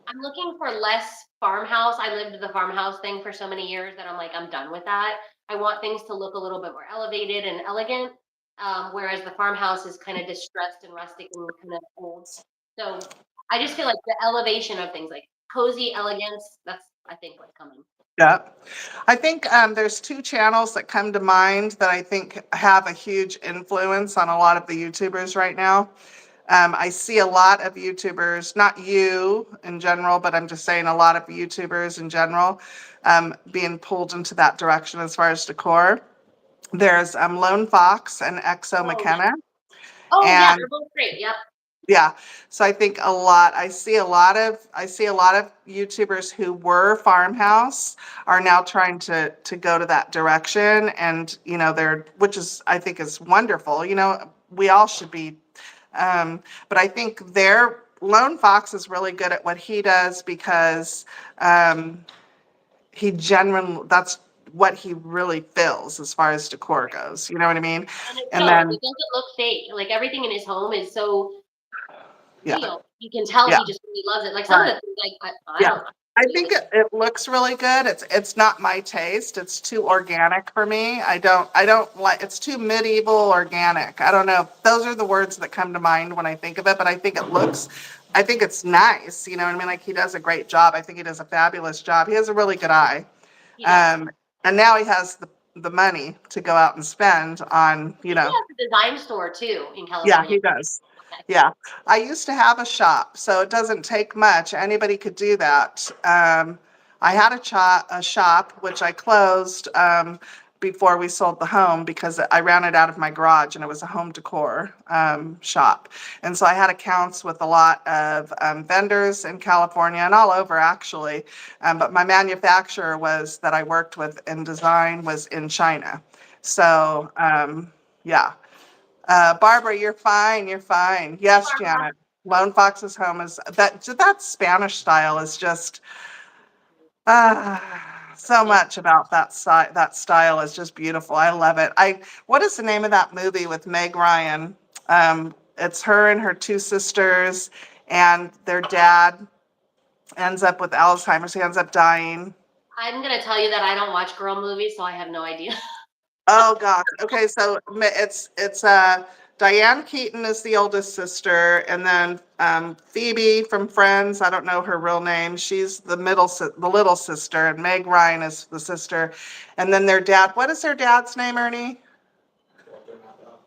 I'm looking for less farmhouse. I lived the farmhouse thing for so many years that I'm like, I'm done with that. I want things to look a little bit more elevated and elegant, whereas the farmhouse is kind of distressed and rustic and kind of old. So I just feel like the elevation of things like cozy elegance, that's I think what's coming. Yeah. I think there's two channels that come to mind that I think have a huge influence on a lot of the YouTubers right now. I see a lot of YouTubers, not you in general, but I'm just saying a lot of YouTubers in general being pulled into that direction as far as decor. There's Lone Fox and Exo Oh yeah. McKenna. Oh yeah, And they're both great. Yep. yeah, so I think I see a lot of YouTubers who were farmhouse are now trying to go to that direction, and they're, which is, I think, is wonderful. We all should be, but I think their Lone Fox is really good at what he does because um, he genuinely, that's what he really feels as far as decor goes. You know what I mean? And it And shows. then It doesn't look fake. Like everything in his home is so yeah, real. You can tell yeah, he just really loves it. Like some of right. the things like I Yeah. don't I believe think it. it looks really good. It's not my taste. It's too organic for me. I don't like, it's too medieval organic. I don't know. Those are the words that come to mind when I think of it, but I think it's nice. You know what I mean? Like he does a great job. I think he does a fabulous job. He has a really good eye. He does. Um, and now he has the money to go out and spend on, I think he has a design store too in yeah, California. he does. Okay. Yeah. I used to have a shop, so it doesn't take much. Anybody could do that. I had a shop, which I closed before we sold the home because I ran it out of my garage and it was a home decor shop. And so I had accounts with a lot of vendors in California and all over actually. But my manufacturer was that I worked with in design was in China. So, yeah. Barbara, you're fine. You're fine. Yes, Janet. Lone Fox's Home is that Spanish style is just so Yeah. much about that style is just beautiful. I love it. What is the name of that movie with Meg Ryan? It's her and her two sisters, and their dad ends up with Alzheimer's. He ends up dying. I'm gonna tell you that I don't watch girl movies, so I have no idea. Oh gosh. Okay, so it's Diane Keaton is the oldest sister, and then Phoebe from Friends. I don't know her real name. She's the little sister, and Meg Ryan is the sister. And then their dad. What is their dad's name, Ernie?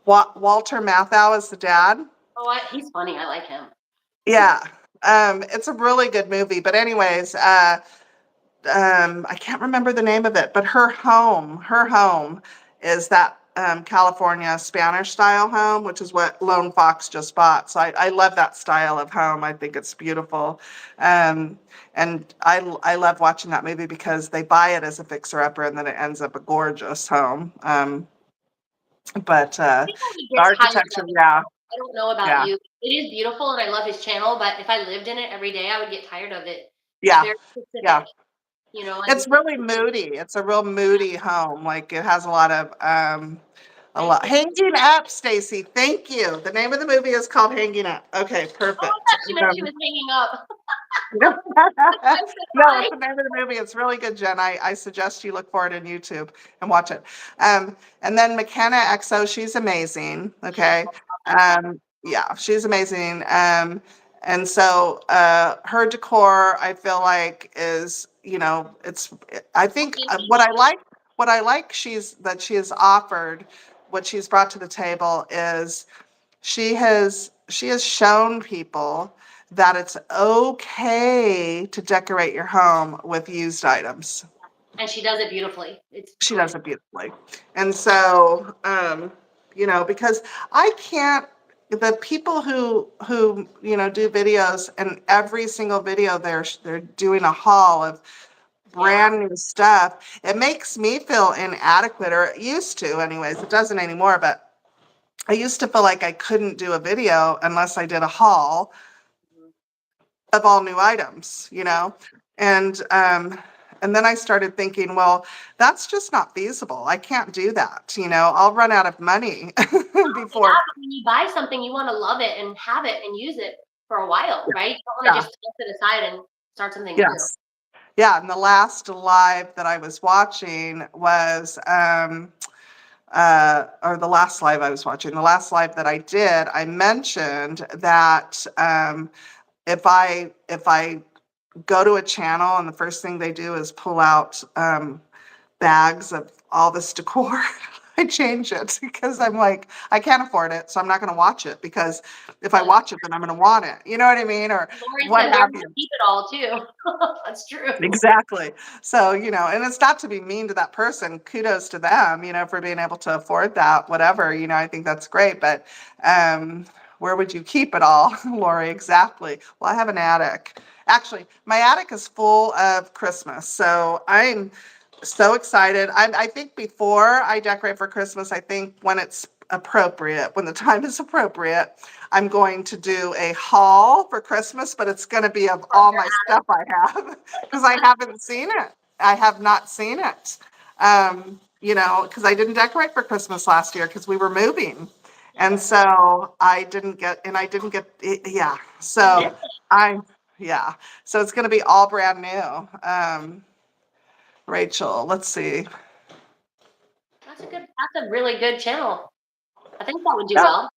Walter Matthau is the dad. Oh, he's funny. I like him. Yeah. It's a really good movie. But anyways, I can't remember the name of it, but her home is that California Spanish style home, which is what Lone Fox just bought. So I love that style of home. I think it's beautiful. And I love watching that movie because they buy it as a fixer-upper and then it ends up a gorgeous home. But I think I would the get tired architecture, of it. yeah, I don't know about yeah, you. It is beautiful, and I love his channel. But if I lived in it every day, I would get tired of it. It's yeah, very yeah. specific, and It's really moody. It's a real moody home. Like it has a lot of a thank lot you. hanging up, Stacy. Thank you. The name of the movie is called Hanging Up. Okay, Oh, I perfect. thought she meant she was hanging up. No, I said no, hi. it's the name of the movie. It's really good, Jen. I suggest you look for it on YouTube and watch it. And then McKenna XO, she's amazing. Okay. Yeah, she's amazing. And so her decor, I feel like is, I think what I like she has offered, what she's brought to the table is she has shown people that it's okay to decorate your home with used items. And she does it beautifully. It's She gorgeous. does it beautifully. And so, because I can't, the people who do videos, and every single video they're doing a haul of Yeah. brand new stuff. It makes me feel inadequate, or it used to anyways. It doesn't anymore, but I used to feel like I couldn't do a video unless I did a haul of all new items, and then I started thinking, well, that's just not feasible. I can't do that. I'll run out of money Yeah, before. but when you buy something, you want to love it and have it and use it for a while, right? You don't want to Yeah. just toss it aside and start something new. Yes. Yeah. And the last live that I was watching was, or the last live I was watching, the last live that I did, I mentioned that if I go to a channel and the first thing they do is pull out bags of all this decor, I change it because I'm like, I can't afford it, so I'm not going to watch it, because if I Yeah. watch it, then I'm going to want it. You know what I mean? Or Lori what said, have "Where do you. you keep it all, too?" That's true. Exactly. So, and it's not to be mean to that person. Kudos to them, for being able to afford that, whatever, I think that's great. But where would you keep it all, Lori? Exactly. Well, I have an attic. Actually, my attic is full of Christmas. So I'm so excited. I think before I decorate for Christmas, I think when it's appropriate, when the time is appropriate, I'm going to do a haul for Christmas, but it's going to be of all my stuff I have because I haven't seen it. I have not seen it. Because I didn't decorate for Christmas last year because we were moving. And Yeah. so I didn't get, yeah. You So missed it. I, yeah. So it's going to be all brand new. Rachel, let's see. That's a really good channel. I think that would do Yeah, well.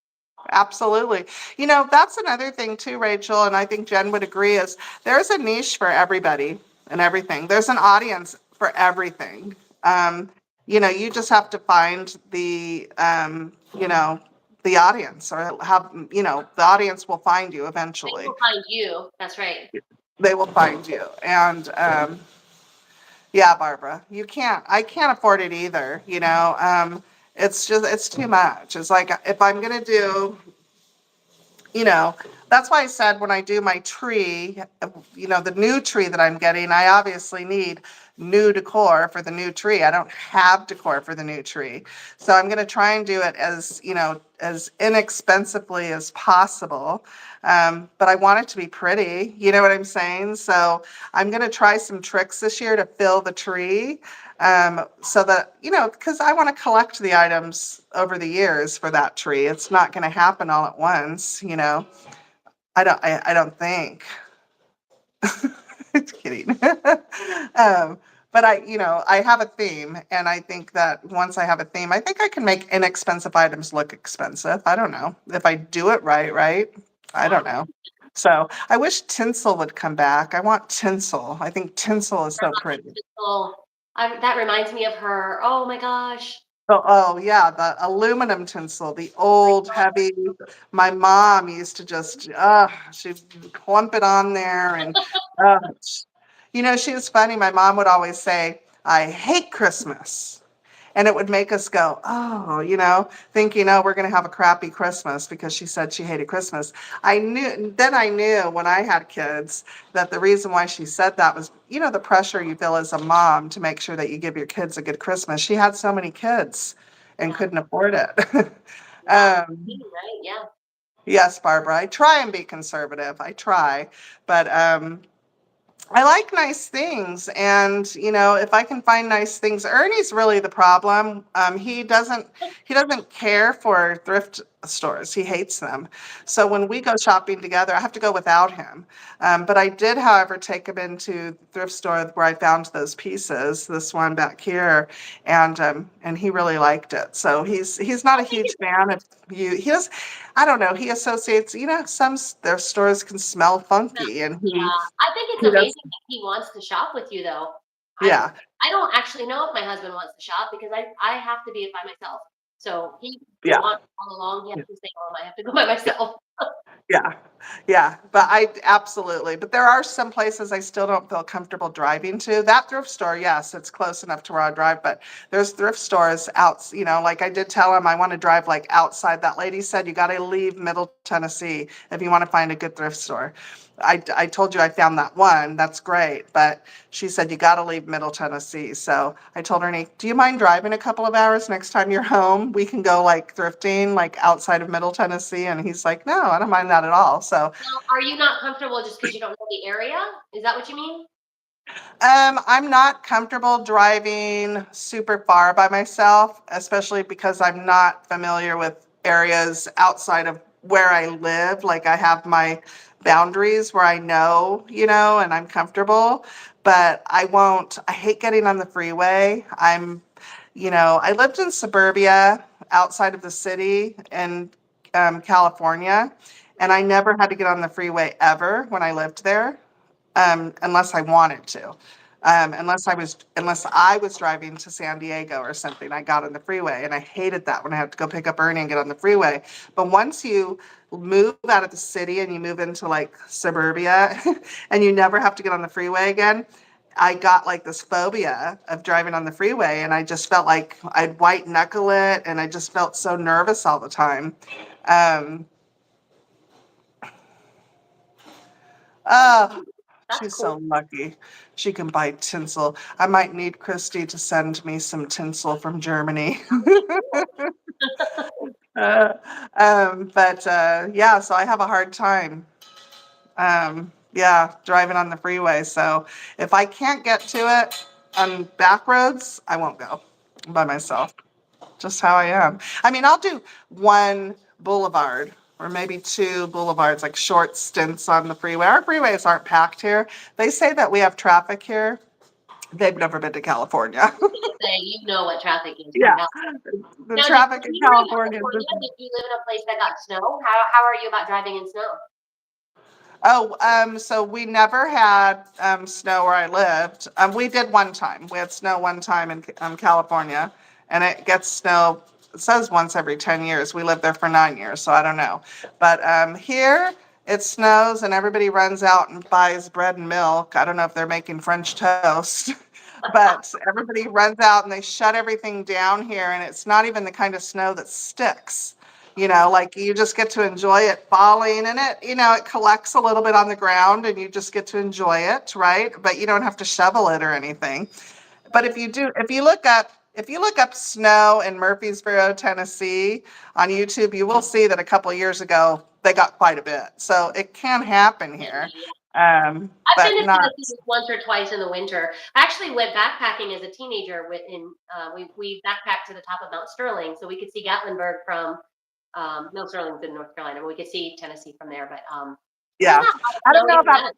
absolutely. That's another thing too, Rachel, and I think Jen would agree, is there's a niche for everybody and everything. There's an audience for everything. You just have to find the audience, or the audience will find you They eventually. will find you. That's right. They will find you. And yeah, Barbara, I can't afford it either. It's too much. It's like if I'm going to do, you know, That's why I said when I do my tree, the new tree that I'm getting, I obviously need new decor for the new tree. I don't have decor for the new tree. So I'm going to try and do it as, as inexpensively as possible. But I want it to be pretty. You know what I'm saying? So I'm going to try some tricks this year to fill the tree. So that, because I want to collect the items over the years for that tree. It's not going to happen all at once. I don't think. Just kidding. Um, but I have a theme, and I think that once I have a theme, I think I can make inexpensive items look expensive. I don't know if I do it right, right? I Yeah. don't know. So I wish tinsel would come back. I want tinsel. I think tinsel is so pretty. Oh, that reminds me of her. Oh my gosh. Oh yeah, the aluminum tinsel, the old heavy. My mom used to just, she'd clump it on there, and uh, she was funny. My mom would always say, "I hate Christmas." And it would make us go, oh, thinking, oh, we're going to have a crappy Christmas because she said she hated Christmas. Then I knew when I had kids that the reason why she said that was, the pressure you feel as a mom to make sure that you give your kids a good Christmas. She had so many kids and Yeah. couldn't afford it. Yeah. um, Right. Yeah. yes, Barbara, I try and be conservative. I try, but I like nice things, and if I can find nice things, Ernie's really the problem. He doesn't care for thrift stores. He hates them. So when we go shopping together, I have to go without him. But I did, however, take him into the thrift store where I found those pieces, this one back here, and he really liked it. So he's not I a think huge it's fan of you. He does, I don't know. He associates, their stores can smell funky, and yeah. I think it's he does. amazing that he wants to shop with you though. I Yeah, I don't actually know if my husband wants to shop because I have to be by myself. So he yeah, wants all along. He has to stay home. I have to go by myself. yeah, yeah. But I absolutely. But there are some places I still don't feel comfortable driving to. That thrift store, yes, it's close enough to where I drive. But there's thrift stores out. Like I did tell him, I want to drive like outside. That lady said you got to leave Middle Tennessee if you want to find a good thrift store. I told you I found that one. That's great. But she said you got to leave Middle Tennessee. So I told her, do you mind driving a couple of hours next time you're home? We can go like thrifting, like outside of Middle Tennessee. And he's like, no, I don't mind that at all. So Now, are you not comfortable just because you don't know the area? Is that what you mean? I'm not comfortable driving super far by myself, especially because I'm not familiar with areas outside of where I live. Like I have my boundaries where I know, and I'm comfortable, but I hate getting on the freeway. I lived in suburbia outside of the city in California, and I never had to get on the freeway ever when I lived there, unless I wanted to. Unless I was driving to San Diego or something, I got on the freeway, and I hated that when I had to go pick up Ernie and get on the freeway. But once you move out of the city and you move into like suburbia, and you never have to get on the freeway again, I got like this phobia of driving on the freeway, and I just felt like I'd white knuckle it, and I just felt so nervous all the time. Um, Oh, oh, that's she's cool. so lucky. She can buy tinsel. I might need Christy to send me some tinsel from Germany. Uh, but yeah, so I have a hard time. Yeah, driving on the freeway. So if I can't get to it on back roads, I won't go by myself. Just how I am. I mean, I'll do one boulevard or maybe two boulevards, like short stints on the freeway. Our freeways aren't packed here. They say that we have traffic here. They've never been to California. Say you know what traffic is from Yeah, California. the Now, traffic when in you were in California. California, did you live in a place that got snow? How are you about driving in snow? Oh, so we never had snow where I lived. We did one time. We had snow one time in California, and it gets snow. It says once every 10 years. We lived there for 9 years, so I don't know. But here it snows, and everybody runs out and buys bread and milk. I don't know if they're making French toast, but everybody runs out and they shut everything down here, and it's not even the kind of snow that sticks. like you just get to enjoy it falling and it collects a little bit on the ground and you just get to enjoy it, right? But you don't have to shovel it or anything. But Right. if you look up snow in Murfreesboro, Tennessee on YouTube, you will see that a couple of years ago they got quite a bit. So it can happen here. I've been But to not Tennessee once or twice in the winter. I actually went backpacking as a teenager. We backpacked to the top of Mount Sterling, so we could see Gatlinburg from Mount Sterling's in North Carolina, but we could see Tennessee from there. But there's yeah. not a lot of I don't snow know even about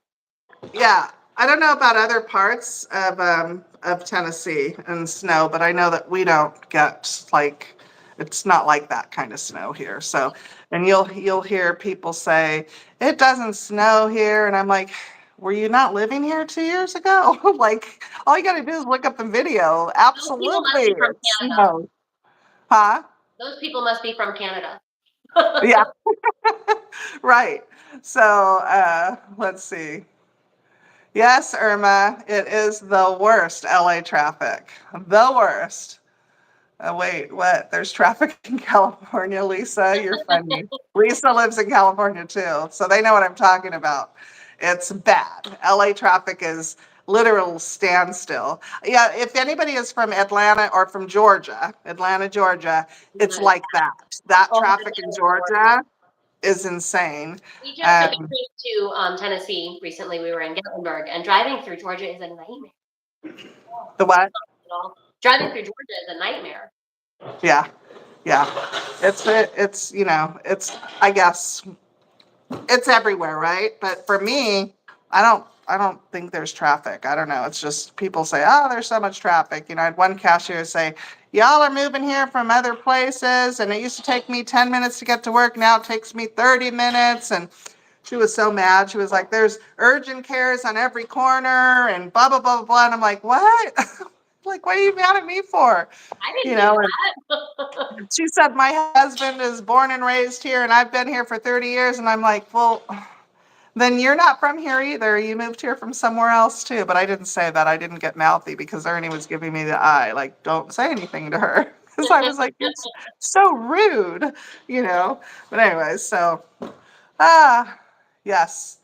then. Yeah, I don't know about other parts of Tennessee and snow, but I know that we don't get like it's not like that kind of snow here. So, and you'll hear people say it doesn't snow here, and I'm like, were you not living here 2 years ago? Like, all you got to do is look up the video. Those people must Absolutely, be from it Canada. snows. Huh? Those people must be from Canada. Yeah, right. So, let's see. Yes, Irma, it is the worst LA traffic. The worst. Wait, what? There's traffic in California, Lisa? You're funny. Lisa lives in California too, so they know what I'm talking about. It's bad. LA traffic is literal standstill. Yeah, if anybody is from Atlanta or from Georgia, Atlanta, Georgia, it's Nice. like that. That Oh my traffic in Lord. Georgia is insane. We just took a Um, trip to Tennessee recently. We were in Gatlinburg, and driving through Georgia is a nightmare. the what? You know? Driving through Georgia is a nightmare. Yeah. Yeah, it's I guess it's everywhere, right? But for me, I don't think there's traffic. I don't know. It's just people say, oh, there's so much traffic. I had one cashier say, y'all are moving here from other places, and it used to take me 10 minutes to get to work. Now it takes me 30 minutes. And she was so mad. She was like, there's urgent cares on every corner and blah, blah, blah, blah, blah. And I'm like, what? Like, what are you mad at me for? I You didn't do know, that. she said, my husband is born and raised here and I've been here for 30 years. And I'm like, well, then you're not from here either. You moved here from somewhere else too. But I didn't say that. I didn't get mouthy because Ernie was giving me the eye. Like, don't say anything to her. Because I was like, you're so rude, you know. But anyways, so, yes.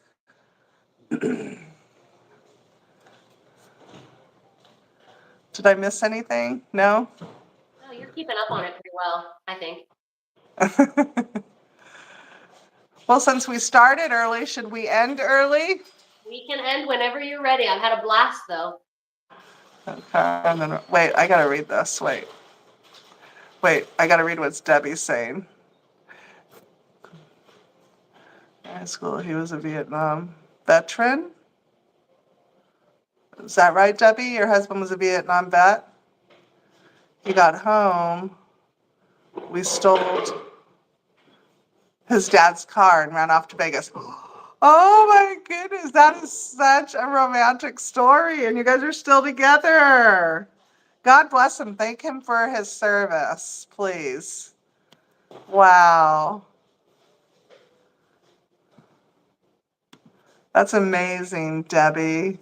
Did I miss anything? No? No, you're keeping up on it pretty well, I think. Well, since we started early, should we end early? We can end whenever you're ready. I've had a blast though. Okay, and then, wait, I gotta read this. Wait, I gotta read what Debbie's saying. High school, he was a Vietnam veteran. Is that right, Debbie? Your husband was a Vietnam vet? He got home. We stole his dad's car and ran off to Vegas. Oh my goodness, that is such a romantic story, and you guys are still together. God bless him. Thank him for his service, please. Wow. That's amazing, Debbie.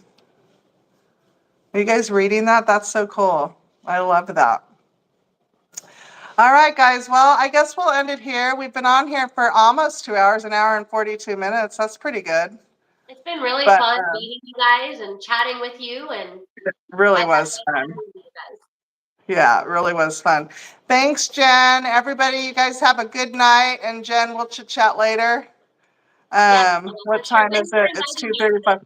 Are you guys reading that? That's so cool. I love that. All right, guys. Well, I guess we'll end it here. We've been on here for almost 2 hours, an hour and 42 minutes. That's pretty good. It's been really But fun meeting you guys and chatting with you, and it really I've had a was great fun. time with you guys. Yeah, it really was fun. Thanks, Jen. Everybody, you guys have a good night. And Jen, we'll chit chat later. Yes, What for sure. time Thanks is for it? It's inviting me. 2:35.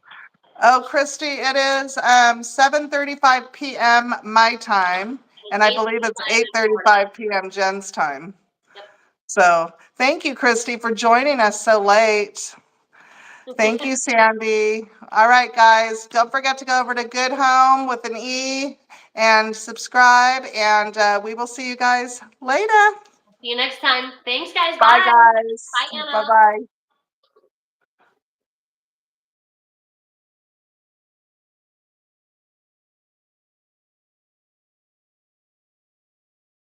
Oh, Christy, it is 7:35 p.m. my time, It's and I believe it's 8:35 in Florida. 8:35 p.m. Jen's time. Yep. So thank you, Christy, for joining us so late. Thank you, Sandy. All right, guys, don't forget to go over to Good Home with an E and subscribe, and we will see you guys later. See you next time. Thanks, guys. Bye, Bye. guys. Bye, Anna. Bye-bye.